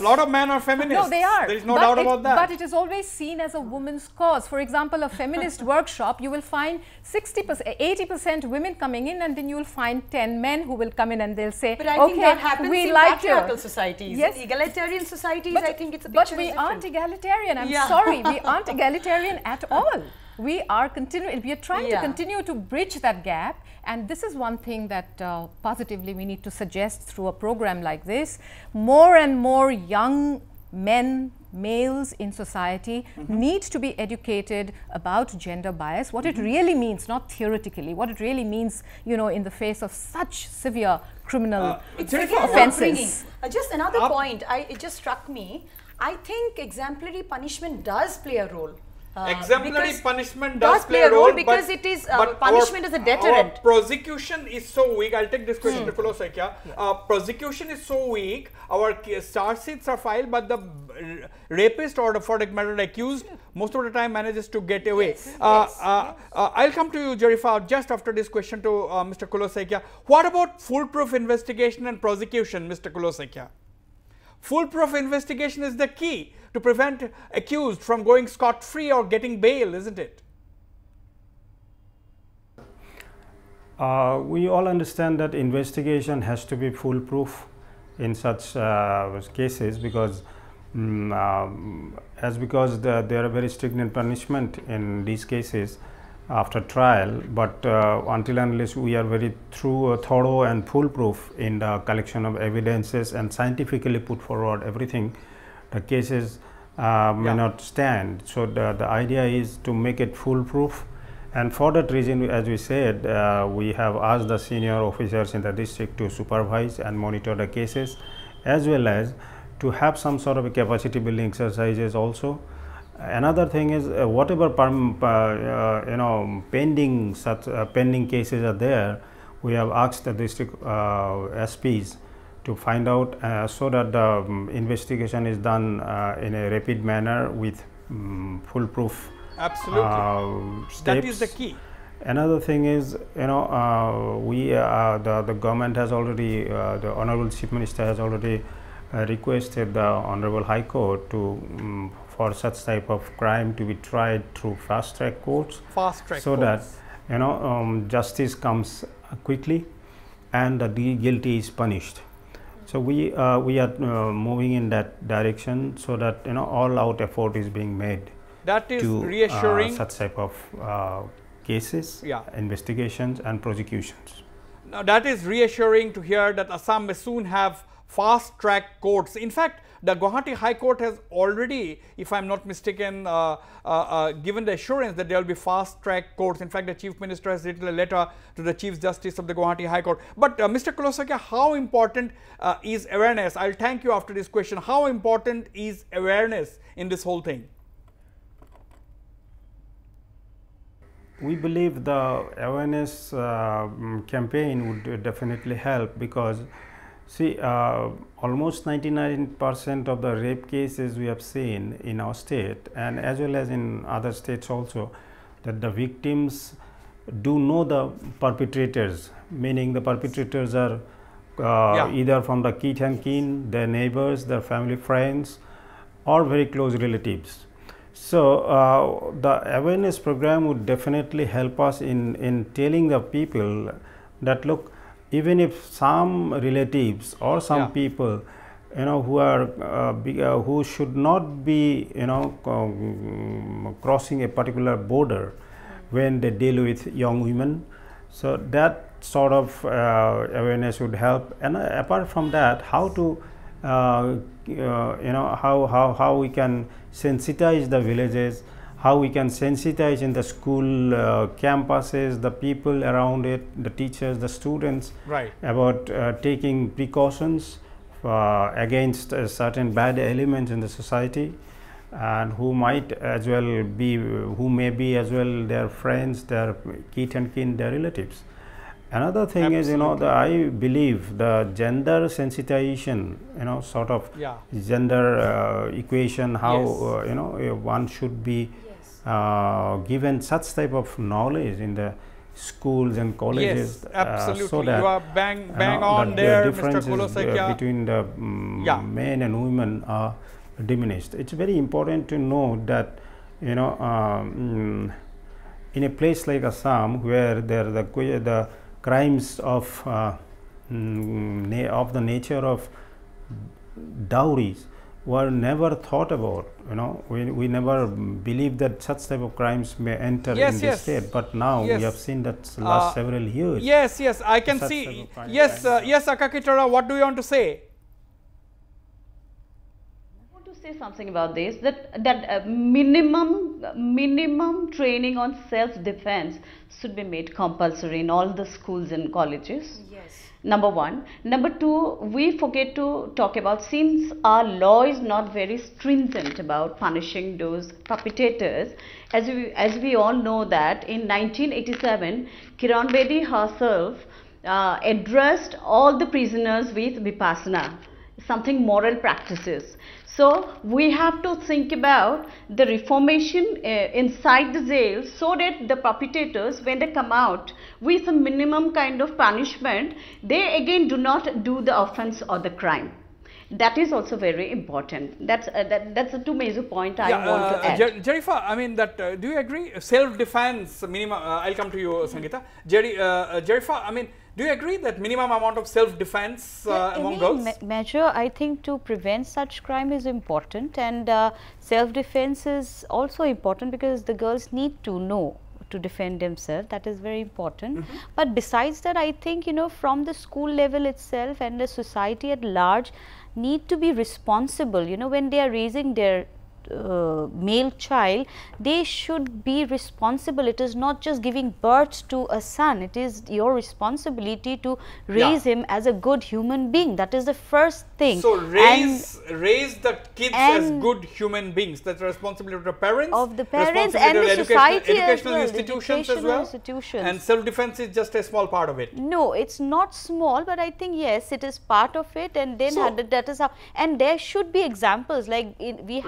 lot of men are feminists. No, they are. There is no doubt about that. But it is always seen as a woman's cause. For example, a feminist workshop, you will find 60%, 80% women coming in, and then you will find 10 men who will come in and they'll say, but I think that happens in patriarchal societies. Yes. Egalitarian societies, but, I think it's a picture. But we aren't egalitarian. I'm sorry, we aren't egalitarian at all. We are continuing. We are trying to continue to bridge that gap, and this is one thing that positively we need to suggest through a program like this. More and more young men, males in society need to be educated about gender bias, what it really means, not theoretically, what it really means, in the face of such severe criminal offenses. Just another point, it just struck me. I think exemplary punishment does play a role. Exemplary punishment does play a role, because it is punishment is a deterrent. Our prosecution is so weak. I'll take this question to Kulosaikia. Prosecution is so weak. Our charge sheets are filed, but the rapist or the for that matter accused most of the time manages to get away. I'll come to you, Jarifa, just after this question to Mr. Kulosaikia. What about foolproof investigation and prosecution, Mr. Kulosaikia? Foolproof investigation is the key to prevent accused from going scot-free or getting bail, isn't it? We all understand that investigation has to be foolproof in such cases, because there are very stringent punishment in these cases after trial, but until and unless we are very thorough and foolproof in the collection of evidences and scientifically put forward everything, the cases may not stand. So the idea is to make it foolproof, and for that reason, as we said, we have asked the senior officers in the district to supervise and monitor the cases, as well as to have some sort of a capacity building exercises also. Another thing is whatever pending cases are there, we have asked the district SPs to find out so that the investigation is done in a rapid manner with foolproof steps. That is the key. Another thing is, the government has already, the Honorable Chief Minister has already requested the Honorable High Court to for such type of crime to be tried through fast track courts, that justice comes quickly and the guilty is punished. So we are moving in that direction, so that all out effort is being made That is to reassuring. Such type of cases, investigations and prosecutions. Now, that is reassuring to hear that Assam may soon have fast track courts. In fact, the Guwahati High Court has already, if I am not mistaken, given the assurance that there will be fast track courts. In fact, the Chief Minister has written a letter to the Chief Justice of the Guwahati High Court. But Mr. Kulosakia, how important is awareness? I will thank you after this question. How important is awareness in this whole thing? We believe the awareness campaign would definitely help, because see, almost 99% of the rape cases we have seen in our state, and as well as in other states also, that the victims do know the perpetrators, meaning the perpetrators are either from the kith and kin, their neighbors, their family friends, or very close relatives. So, the awareness program would definitely help us in telling the people that, look, even if some relatives or some people, you know, who are who should not be, you know, crossing a particular border when they deal with young women. So, that sort of awareness would help. And apart from that, how to you know, how we can sensitize the villages, how we can sensitize in the school campuses, the people around it, the teachers, the students, about taking precautions against certain bad elements in the society, and who might as well be, who may be as well their friends, their kith and kin, their relatives. Another thing is, you know, I believe the gender sensitization, you know, sort of gender equation, how you know, one should be given such type of knowledge in the schools and colleges. Yes, absolutely. So that, you are bang on there, Mr. Kulosakia. Between the men and women are diminished. It's very important to know that, you know, in a place like Assam, where there the crimes of the nature of dowries were never thought about, you know, we never believed that such type of crimes may enter in this state, but now we have seen that last several years. Yes, I can see. Yes, Akka Keturah, what do you want to say? Say something about this, that minimum training on self-defense should be made compulsory in all the schools and colleges. Yes. Number one. Number two, we forget to talk about, since our law is not very stringent about punishing those perpetrators, as we all know that in 1987, Kiran Bedi herself addressed all the prisoners with Vipassana, something moral practices. So, we have to think about the reformation inside the jail, so that the perpetrators, when they come out with a minimum kind of punishment, they again do not do the offense or the crime. That is also very important. That's the two major points I want to add. Jarifa, I mean that, do you agree? Self-defense minimum, I'll come to you, Sangeeta. Jarifa, I mean, do you agree that minimum amount of self-defense among girls? Measure, I think, to prevent such crime is important, and self-defense is also important, because the girls need to know to defend themselves. That is very important. But besides that, I think, you know, from the school level itself and the society at large need to be responsible. You know, when they are raising their male child, they should be responsible. It is not just giving birth to a son, it is your responsibility to raise him as a good human being. That is the first thing. So raise the kids as good human beings. That's the responsibility of the parents, and the society, educational institutions as well. And self-defense is just a small part of it. No, it's not small, but I think yes, it is part of it, and then that is how. And there should be examples, like we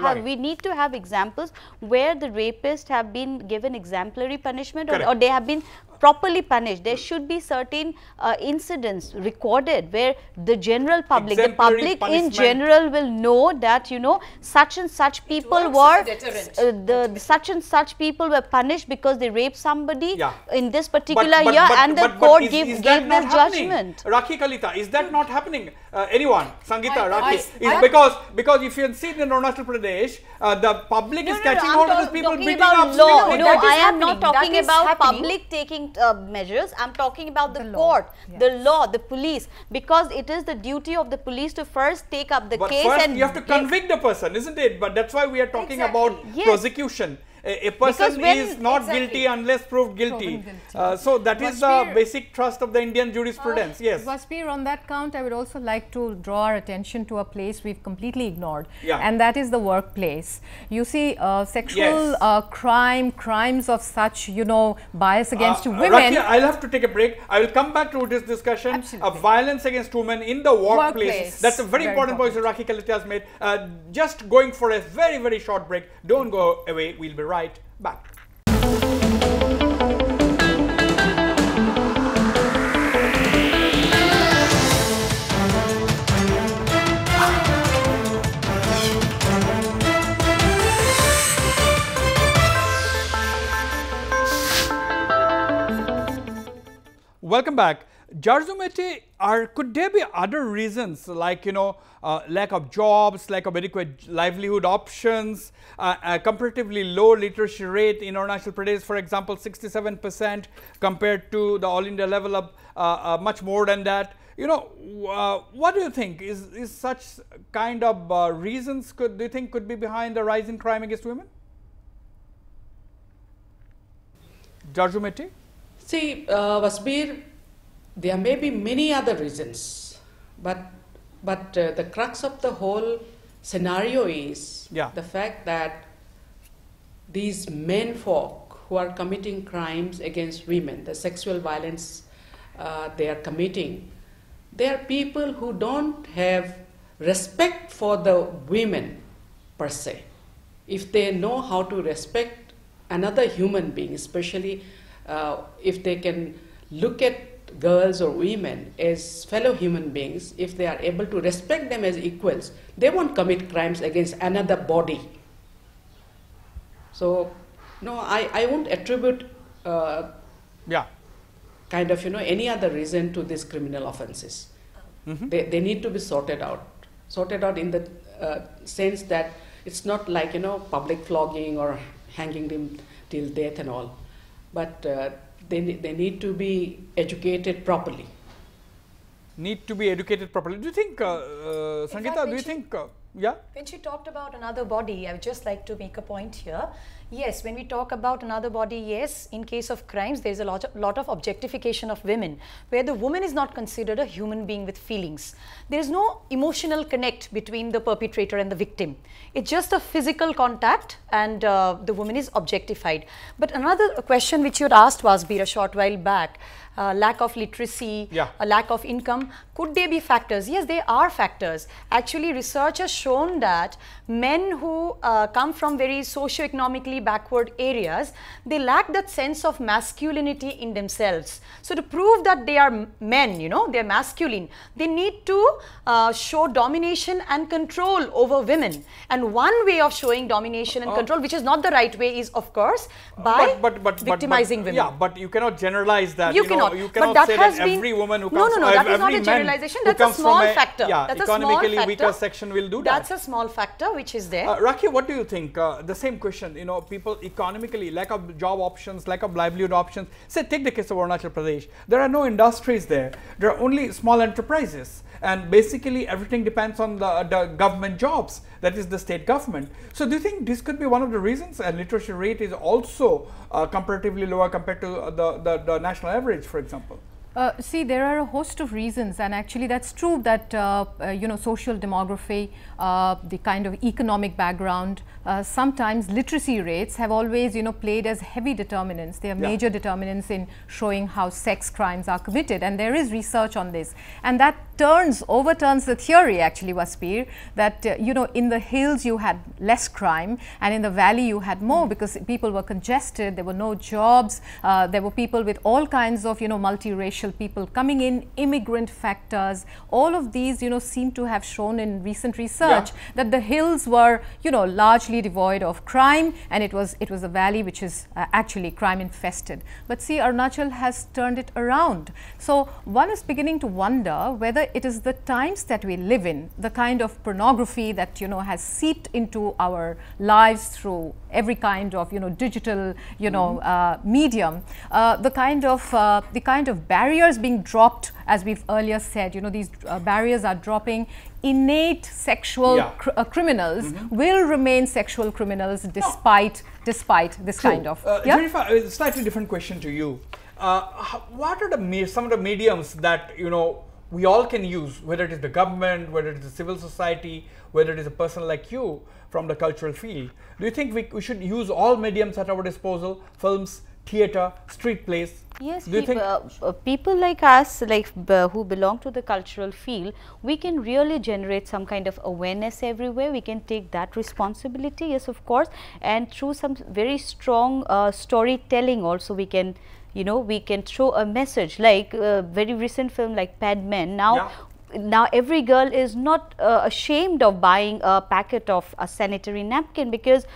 need to have examples where the rapists have been given exemplary punishment, or they have been properly punished. There should be certain incidents recorded where the general public, the public in general will know that, you know, such and such people were, such and such people were punished because they raped somebody in this particular year, and the court gave this judgment. Rakhi Kalita, is that not happening? Anyone? Sangeeta, Rakhi? Because if you have seen in Arunachal Pradesh, the public is catching on to these people beating up. No, I am not talking about public taking measures. I am talking about the court, the law, the police, because it is the duty of the police to first take up the case. First, you have to convict the person, isn't it? But that's why we are talking about prosecution. A person is not guilty unless proved guilty. So that is the basic thrust of the Indian jurisprudence. Yes. Vasbir, on that count, I would also like to draw our attention to a place we've completely ignored, and that is the workplace. You see, sexual crimes of such, you know, bias against women. Rakhi, I'll have to take a break. I will come back to this discussion of violence against women in the workplace. That's a very important point that Rakhi Kalita has made. Just going for a very, very short break. Don't go away. We'll be right back. Welcome back. Jarzumete, could there be other reasons like, you know, lack of jobs, lack of adequate livelihood options, comparatively low literacy rate in Arunachal Pradesh, for example, 67% compared to the all India level of much more than that? You know, what do you think is such kind of reasons do you think could be behind the rise in crime against women? Jarzumete? See, Vasbir, there may be many other reasons, but the crux of the whole scenario is the fact that these men folk who are committing crimes against women, the sexual violence they are committing, they are people who don't have respect for the women per se. If they know how to respect another human being, especially if they can look at girls or women as fellow human beings, if they are able to respect them as equals, they won't commit crimes against another body. So, no, I won't attribute kind of, you know, any other reason to these criminal offenses. They need to be sorted out in the sense that it's not like, you know, public flogging or hanging them till death and all, but they need to be educated properly. Need to be educated properly. Do you think, Sangeeta, do you think, When she talked about another body, I would just like to make a point here. Yes, when we talk about another body, yes, in case of crimes, there's a lot of objectification of women, where the woman is not considered a human being with feelings. There is no emotional connect between the perpetrator and the victim. It's just a physical contact, and the woman is objectified. But another question which you had asked, Vasbir, a short while back, lack of literacy, a lack of income, could they be factors? Yes, they are factors. Actually, research has shown that men who come from very socio-economically backward areas, they lack that sense of masculinity in themselves. So to prove that they are men, you know, they're masculine, they need to show domination and control over women. And one way of showing domination and control, which is not the right way, is of course by victimizing women. Yeah, but you cannot generalize that. You cannot. You cannot say that every woman who comes from that is not a generalization. That's a small factor. That's economically weaker section will do that. That's a small factor which is there. Rakhi, what do you think? The same question. You know, people economically, lack of job options, lack of livelihood options. Say, take the case of Arunachal Pradesh. There are no industries there. There are only small enterprises. And basically everything depends on the government jobs, that is the state government. So do you think this could be one of the reasons? And literacy rate is also comparatively lower compared to the national average, for example. See, there are a host of reasons, and actually that's true that you know, social demography, the kind of economic background, sometimes literacy rates have always, you know, played as heavy determinants. They are major determinants in showing how sex crimes are committed, and there is research on this, and that overturns the theory actually, Wasbir, that you know, in the hills you had less crime and in the valley you had more, because people were congested, there were no jobs, there were people with all kinds of, you know, multiracial people coming in, immigrant factors, all of these, you know, seem to have shown in recent research that the hills were, you know, largely devoid of crime, and it was a valley which is actually crime infested. But see, Arunachal has turned it around. So one is beginning to wonder whether it is the times that we live in, the kind of pornography that, you know, has seeped into our lives through every kind of, you know, digital, you know, medium, the kind of barriers being dropped, as we've earlier said, you know, these barriers are dropping. Innate sexual criminals will remain sexual criminals despite this kind of. Jennifer, a slightly different question to you. What are some of the mediums that, you know, we all can use, whether it is the government, whether it is the civil society, whether it is a person like you from the cultural field? Do you think we should use all mediums at our disposal, films, theatre, street plays? Yes, people like us, who belong to the cultural field, we can really generate some kind of awareness everywhere. We can take that responsibility, yes, of course, and through some very strong storytelling also we can, you know, we can throw a message, like very recent film like Padman. Now every girl is not ashamed of buying a packet of a sanitary napkin, because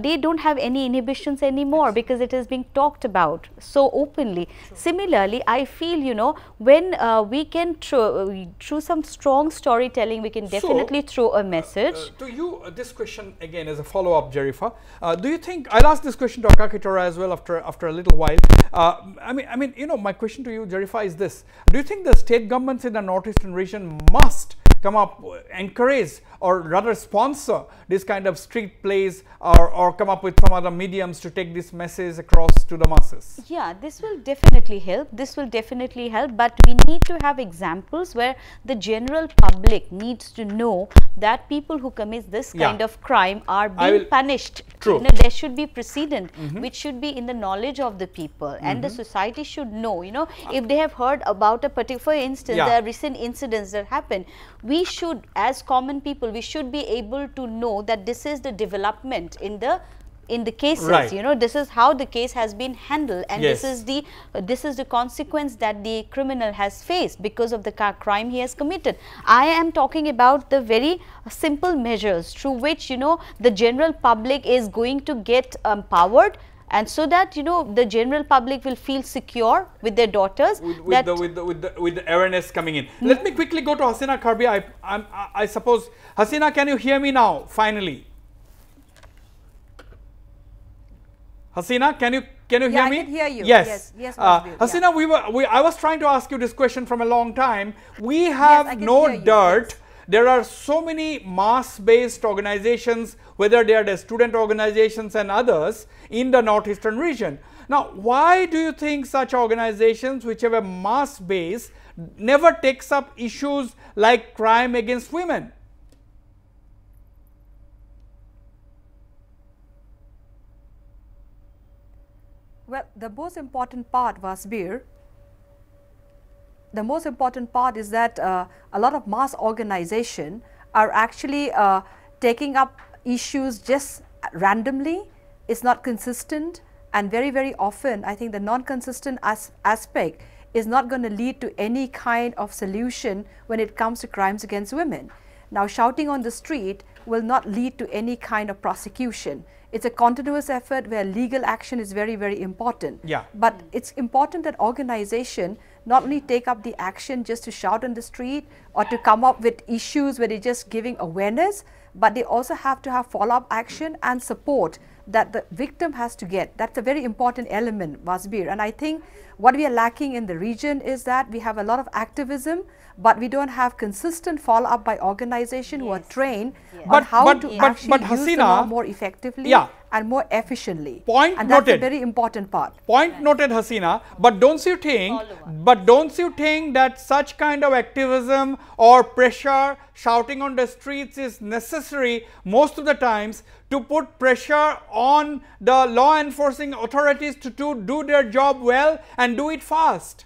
they don't have any inhibitions anymore, because it is being talked about so openly. Similarly, I feel, you know, when we can through some strong storytelling, we can definitely throw a message. To you, this question again as a follow-up, Jarifa. Do you think, I'll ask this question to Keturah as well after a little while. I mean, you know, my question to you, Jarifa, is this: do you think the state governments in the northeastern region must come up, encourage, or rather sponsor this kind of street plays, or come up with some other mediums to take this message across to the masses? Yeah, this will definitely help. This will definitely help, but we need to have examples where the general public needs to know that people who commit this kind of crime are being punished. True. You know, there should be precedent which should be in the knowledge of the people, and the society should know, you know, if they have heard about a particular, for instance, there are recent incidents that happened. We should, as common people, we should be able to know that this is the development in the cases, you know, this is how the case has been handled, and this is the consequence that the criminal has faced because of the crime he has committed. I am talking about the very simple measures through which, you know, the general public is going to get empowered, and so that, you know, the general public will feel secure with their daughters. With the awareness coming in. Let me quickly go to Haseena Karbi. I suppose, Haseena, can you hear me now, finally? Haseena, can you hear me? I can hear you. Yes. Haseena, I was trying to ask you this question from a long time. We have no doubt. There are so many mass-based organizations, whether they are the student organizations and others, in the northeastern region. Now, why do you think such organizations, which have a mass base, never takes up issues like crime against women? Well, the most important part, Wasbir, the most important part is that a lot of mass organizations are actually taking up issues just randomly. It's not consistent, and very, very often I think the non-consistent aspect is not going to lead to any kind of solution when it comes to crimes against women. Now, shouting on the street will not lead to any kind of prosecution. It's a continuous effort where legal action is very, very important. But it's important that organization not only take up the action just to shout on the street or to come up with issues where they're just giving awareness, but they also have to have follow-up action and support that the victim has to get. That's a very important element, Wasbir. And I think What we are lacking in the region is that we have a lot of activism, but we don't have consistent follow-up by organization who are trained on how to actually use the law more effectively and more efficiently. And that's a very important part. Point noted, Haseena. But don't you think that such kind of activism or pressure, shouting on the streets is necessary most of the times to put pressure on the law enforcing authorities to do their job well and do it fast?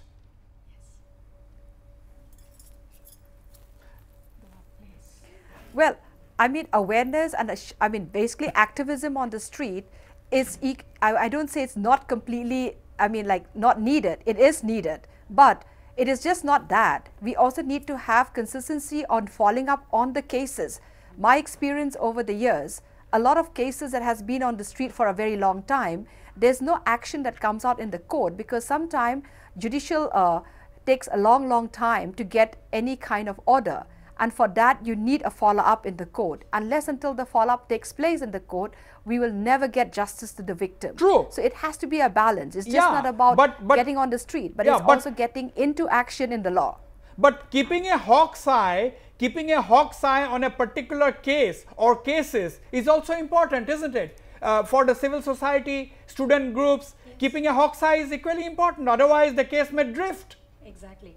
Well, I mean, awareness and I mean, basically activism on the street is, I don't say it's not completely, I mean, like not needed. It is needed, but it is just not that. We also need to have consistency on following up on the cases. My experience over the years, a lot of cases that has been on the street for a very long time, there's no action that comes out in the court because sometimes judicial takes a long time to get any kind of order. And for that, you need a follow-up in the court. Unless until the follow-up takes place in the court, we will never get justice to the victim. True. So it has to be a balance. It's just not about getting on the street, but it's also getting into action in the law. But keeping a hawk's eye on a particular case or cases is also important, isn't it? For the civil society, student groups, keeping a hawk's eye is equally important. Otherwise, the case may drift. Exactly.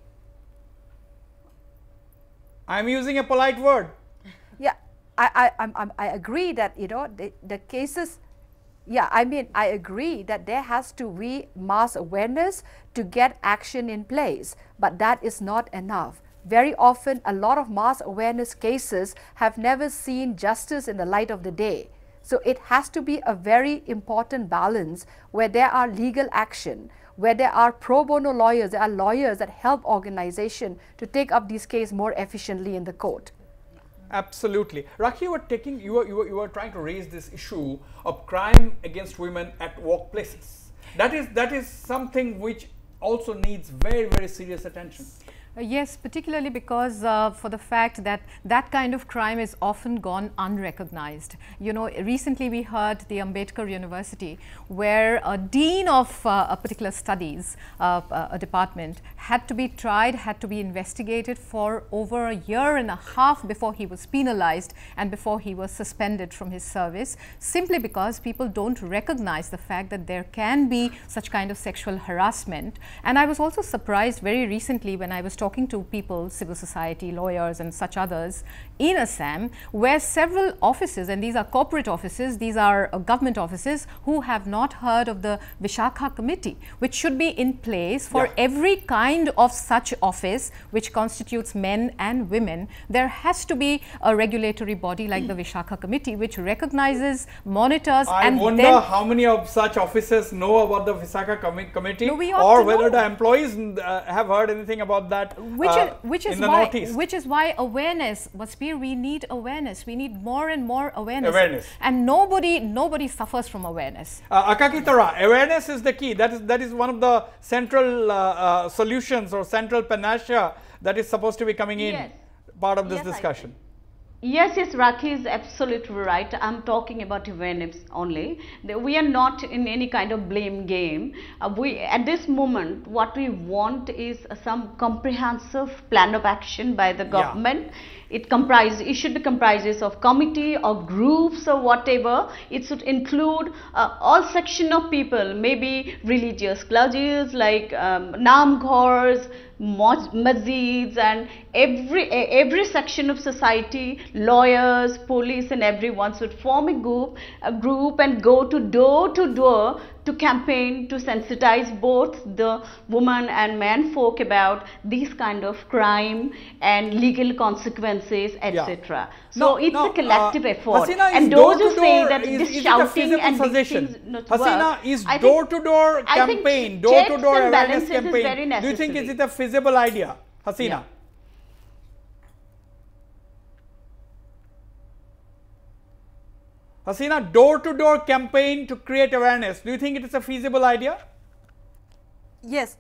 I am using a polite word. Yeah, I agree that, you know, the cases, I mean, I agree that there has to be mass awareness to get action in place, but that is not enough. Very often, a lot of mass awareness cases have never seen justice in the light of the day. So it has to be a very important balance where there are legal action, where there are pro bono lawyers, there are lawyers that help organization to take up these cases more efficiently in the court. Absolutely. Rakhi, you were trying to raise this issue of crime against women at workplaces. That is something which also needs very serious attention. Yes, particularly because for the fact that that kind of crime is often gone unrecognized. You know, recently we heard the Ambedkar University, where a dean of a particular studies a department had to be tried, had to be investigated for over a year and a half before he was penalized and before he was suspended from his service, simply because people don't recognize the fact that there can be such kind of sexual harassment. And I was also surprised very recently when I was talking to people, civil society, lawyers and such others in Assam, where several offices, and these are corporate offices, these are government offices, who have not heard of the Vishakha committee, which should be in place for every kind of such office which constitutes men and women. There has to be a regulatory body like the Vishakha committee which recognizes, monitors. I wonder how many of such officers know about the Vishakha committee, or whether the employees have heard anything about that. Which is why awareness, Wasbir, we need awareness. We need more and more awareness. And nobody suffers from awareness. Keturah, awareness is the key. That is one of the central solutions or central panacea that is supposed to be coming in part of this discussion. Yes, Rakhi is absolutely right. I'm talking about awareness only. We are not in any kind of blame game. At this moment, what we want is some comprehensive plan of action by the government. It should be comprises of committee or groups or whatever. It should include all section of people, maybe religious clergies like namghors, masjids, and every section of society, lawyers, police, and everyone should form a group and go to door to campaign to sensitize both the woman and man folk about these kind of crime and legal consequences, etc. So it's a collective effort. Haseena, and those who say that this shouting and these things not Haseena, is door-to-door campaign, door-to-door awareness campaign, do you think is it a feasible idea, Haseena? Haseena, door-to-door campaign to create awareness, do you think it is a feasible idea? Yes.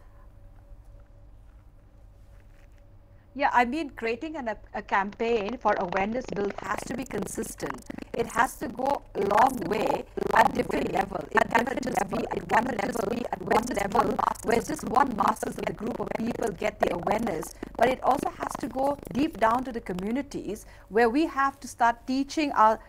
Yeah, I mean, creating a campaign for awareness build has to be consistent. It has to go a long way at different levels. It cannot just be at one level where it's just one masses of the group of people get the awareness, but it also has to go deep down to the communities where we have to start teaching our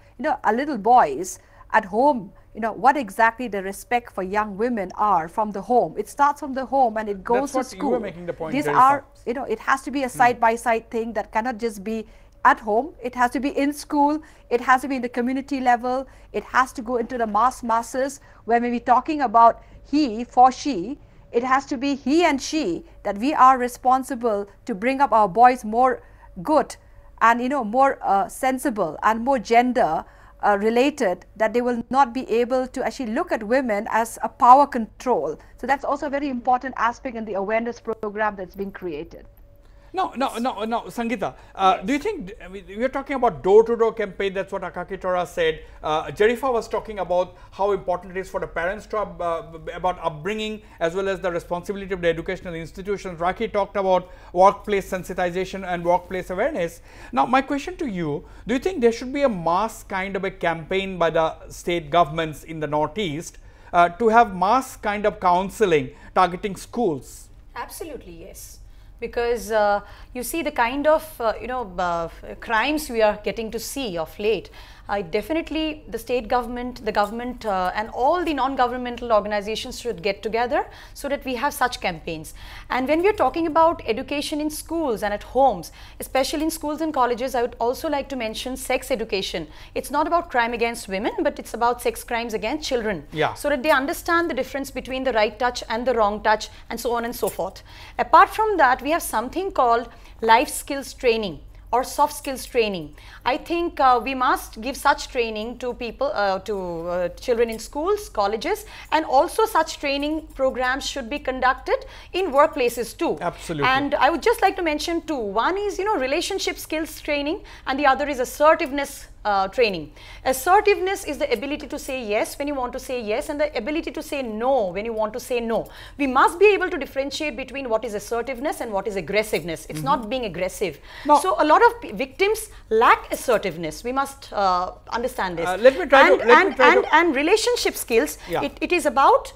little boys at home, what exactly the respect for young women are from the home. It starts from the home and it goes to school. You were making the point. These are, it has to be a side-by-side thing that cannot just be at home. It has to be in school. It has to be in the community level. It has to go into the masses where maybe talking about he, for she, it has to be he and she, that we are responsible to bring up our boys more good and more sensible and more gender related, that they will not be able to actually look at women as a power control. So that's also a very important aspect in the awareness program that's being created. No, Sangeeta, yes. Do you think, we are talking about door-to-door campaign, that's what Keturah said. Jarifa was talking about how important it is for the parents to about upbringing as well as the responsibility of the educational institutions. Rakhi talked about workplace sensitization and workplace awareness. Now, my question to you, do you think there should be a mass kind of a campaign by the state governments in the Northeast to have mass kind of counseling targeting schools? Absolutely, yes. Because you see the kind of crimes we are getting to see of late. Definitely the state government, the government and all the non-governmental organizations should get together so that we have such campaigns. And when we are talking about education in schools and at homes, especially in schools and colleges, I would also like to mention sex education. It's not about crime against women, but it's about sex crimes against children. Yeah. So that they understand the difference between the right touch and the wrong touch and so on and so forth. Apart from that, we have something called life skills training or soft skills training. I think we must give such training to people, to children in schools, colleges, and also such training programs should be conducted in workplaces too. Absolutely. And I would just like to mention two. One is, relationship skills training, and the other is assertiveness training. Assertiveness is the ability to say yes when you want to say yes, and the ability to say no when you want to say no. We must be able to differentiate between what is assertiveness and what is aggressiveness. It's not being aggressive. No. So a lot of victims lack assertiveness. We must understand this. And relationship skills, yeah. It is about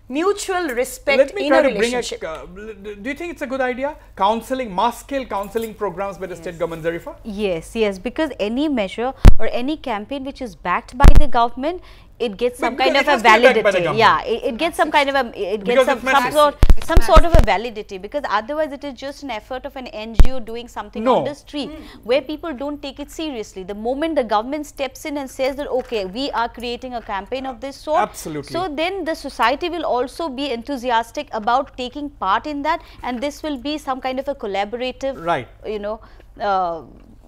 mutual respect in a relationship. Do you think it's a good idea? Counseling, mass scale counseling programs by the state government, Zarifa? Yes, because any measure or any campaign which is backed by the government, it gets some kind of a validity. Yeah, it gets some kind of a, it gets some sort of a validity, because otherwise it is just an effort of an NGO doing something on the street where people don't take it seriously. The moment the government steps in and says that, okay, we are creating a campaign of this sort, absolutely, so then the society will also be enthusiastic about taking part in that, and this will be some kind of a collaborative, right,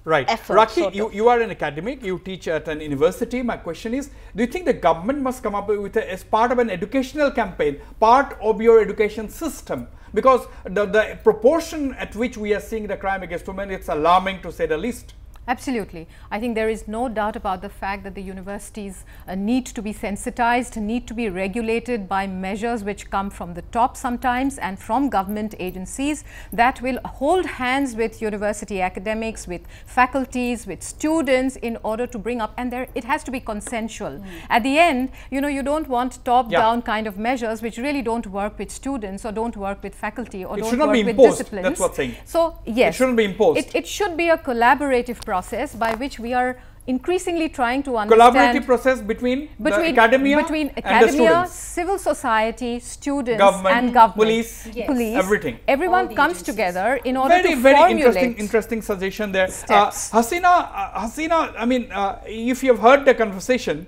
right. Effort, Rakhi, you are an academic, you teach at an university. My question is, do you think the government must come up with as part of an educational campaign, part of your education system? Because the proportion at which we are seeing the crime against women, it's alarming to say the least. Absolutely. I think there is no doubt about the fact that the universities need to be sensitized, need to be regulated by measures which come from the top sometimes and from government agencies that will hold hands with university academics, with faculties, with students in order to bring up, and it has to be consensual. At the end, you don't want top-down kind of measures which really don't work with students or don't work with faculty or don't work with disciplines. That's what's saying. So yes, it shouldn't be imposed. It should be a collaborative process by which we are increasingly trying to understand. Collaborative process between academia, civil society, students, government, and government, police, everything. Everyone comes together in order to formulate. Very interesting suggestion there. Haseena, I mean, if you have heard the conversation,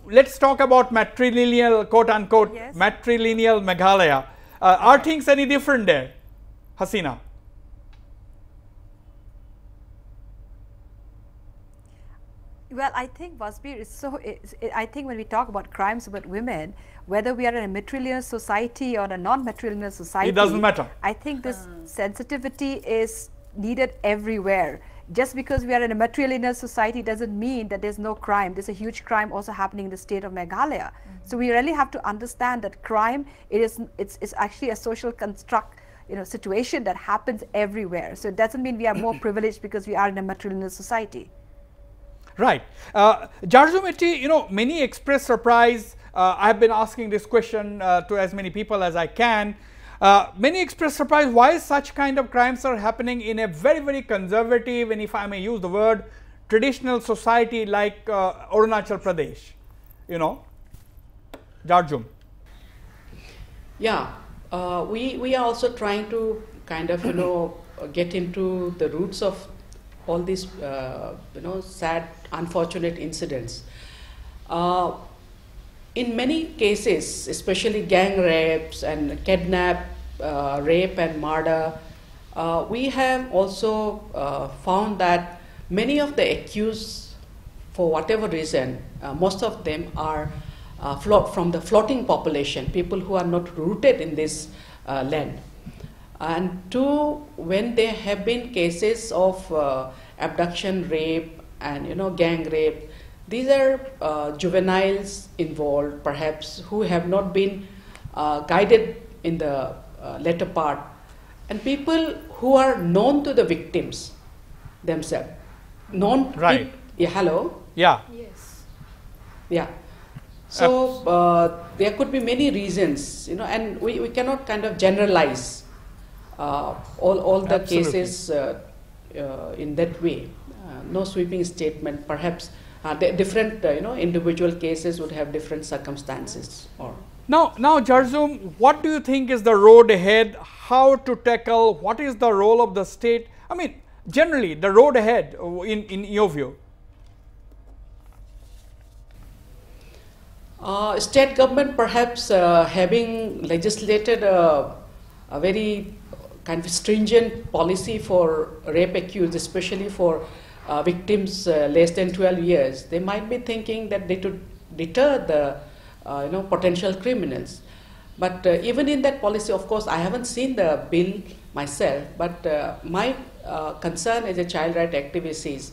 let's talk about matrilineal, quote unquote, matrilineal Meghalaya. Are things any different there, Haseena? Well, I think Wasbir is I think when we talk about crimes about women, whether we are in a matrilineal society or a non-matrilineal society, it doesn't matter. I think this sensitivity is needed everywhere. Just because we are in a matrilineal society doesn't mean that there's no crime. There's a huge crime also happening in the state of Meghalaya. So we really have to understand that crime, it's actually a social construct, situation that happens everywhere. So it doesn't mean we are more privileged because we are in a matrilineal society. Right. Jarzumiti, many express surprise. I have been asking this question to as many people as I can. Many express surprise why such kind of crimes are happening in a very, very conservative, and if I may use the word, traditional society like Arunachal Pradesh, Jarjum. Yeah, we are also trying to kind of, get into the roots of all these, sad, unfortunate incidents. In many cases, especially gang rapes and kidnap, rape and murder, we have also found that many of the accused, for whatever reason, most of them are from the floating population, people who are not rooted in this land. And two, when there have been cases of abduction, rape, and gang rape, these are juveniles involved, perhaps, who have not been guided in the later part, and people who are known to the victims themselves. Known. Right. Yeah. Hello. Yeah. Yes. Yeah. So there could be many reasons, and we cannot kind of generalize all the Absolutely. cases in that way. No sweeping statement. Perhaps different individual cases would have different circumstances. Or Now, Jarzum, what do you think is the road ahead? How to tackle? What is the role of the state? I mean, generally, the road ahead in your view. State government perhaps having legislated a very kind of stringent policy for rape accused, especially for victims less than 12 years, they might be thinking that they should deter the potential criminals. But even in that policy, of course, I haven't seen the bill myself, but my concern as a child rights activist is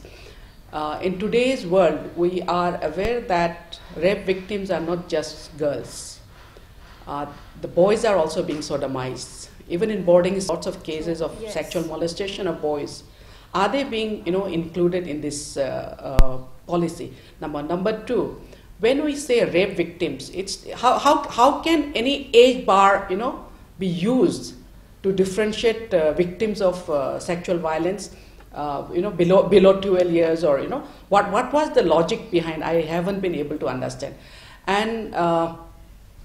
in today's world, we are aware that rape victims are not just girls. The boys are also being sodomized. Even in boarding, lots of cases of sexual molestation of boys. Are they being, included in this policy? Number two, when we say rape victims, it's how can any age bar, be used to differentiate victims of sexual violence, below 12 years, or what was the logic behind? I haven't been able to understand. And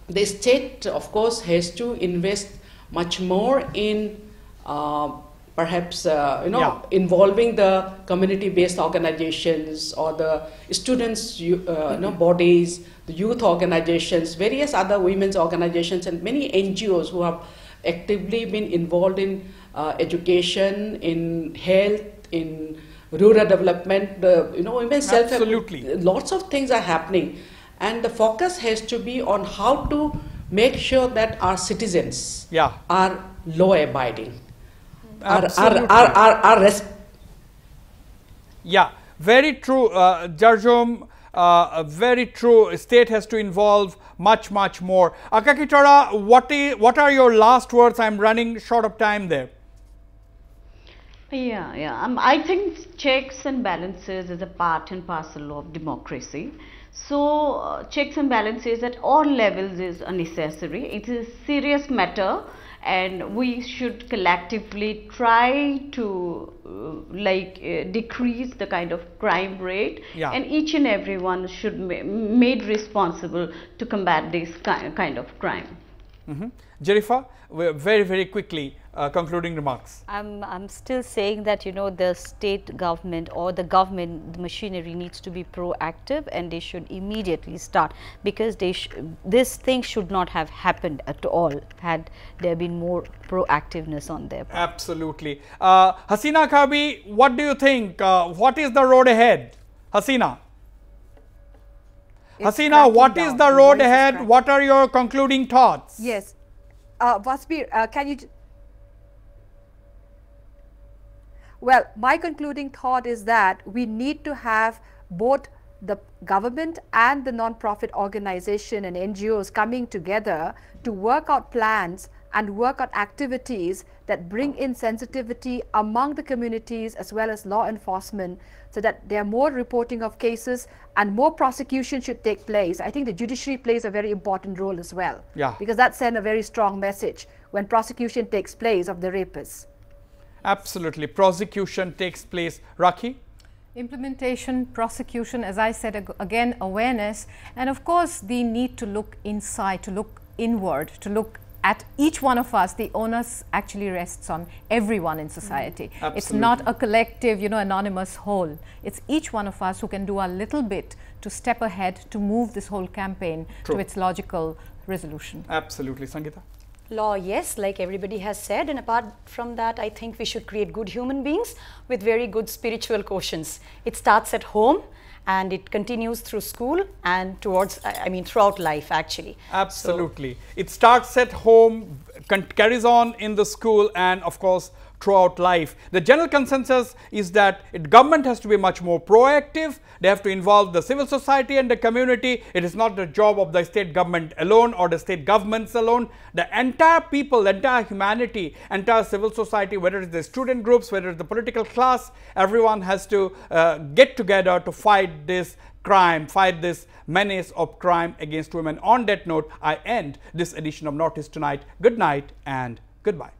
the state, of course, has to invest much more in perhaps involving the community-based organizations or the students' bodies, the youth organizations, various other women's organizations, and many NGOs who have actively been involved in education, in health, in rural development, women's self-help. Absolutely. Lots of things are happening, and the focus has to be on how to make sure that our citizens are law-abiding. Yeah, very true, Jarjum. Very true. State has to involve much more. Keturah, what are your last words? I'm running short of time there. Yeah. I think checks and balances is a part and parcel of democracy. So checks and balances at all levels is necessary. It is a serious matter, and we should collectively try to decrease the kind of crime rate, and each and everyone should be made responsible to combat this kind of crime. Jarifa, very quickly, concluding remarks. I'm still saying that the state government or the government, the machinery needs to be proactive, and they should immediately start, because this thing should not have happened at all had there been more proactiveness on their part. Absolutely. Haseena Kabi, what do you think? What is the road ahead? Haseena, what is the road ahead? What are your concluding thoughts? Yes. Vasbir, can you... Well, my concluding thought is that we need to have both the government and the non-profit organization and NGOs coming together to work out plans and work on activities that bring in sensitivity among the communities as well as law enforcement, so that there are more reporting of cases and more prosecution should take place. I think the judiciary plays a very important role as well, because that sends a very strong message when prosecution takes place of the rapists. Absolutely. Prosecution takes place. Rakhi? Implementation, prosecution, as I said, again, awareness, and of course the need to look inside, to look inward, to look at each one of us. The onus actually rests on everyone in society. It's not a collective, you know, anonymous whole. It's each one of us who can do a little bit to step ahead to move this whole campaign to its logical resolution. Absolutely. Sangeeta? Law, yes, like everybody has said, and apart from that, I think we should create good human beings with very good spiritual quotients. It starts at home and it continues through school and towards, I mean, throughout life actually. Absolutely. So, it starts at home, carries on in the school, and of course throughout life. The general consensus is that government has to be much more proactive. They have to involve the civil society and the community. It is not the job of the state government alone or the state governments alone. The entire people, the entire humanity, entire civil society, whether it's the student groups, whether it's the political class, everyone has to get together to fight this crime, fight this menace of crime against women. On that note, I end this edition of Northeast Tonight. Good night and goodbye.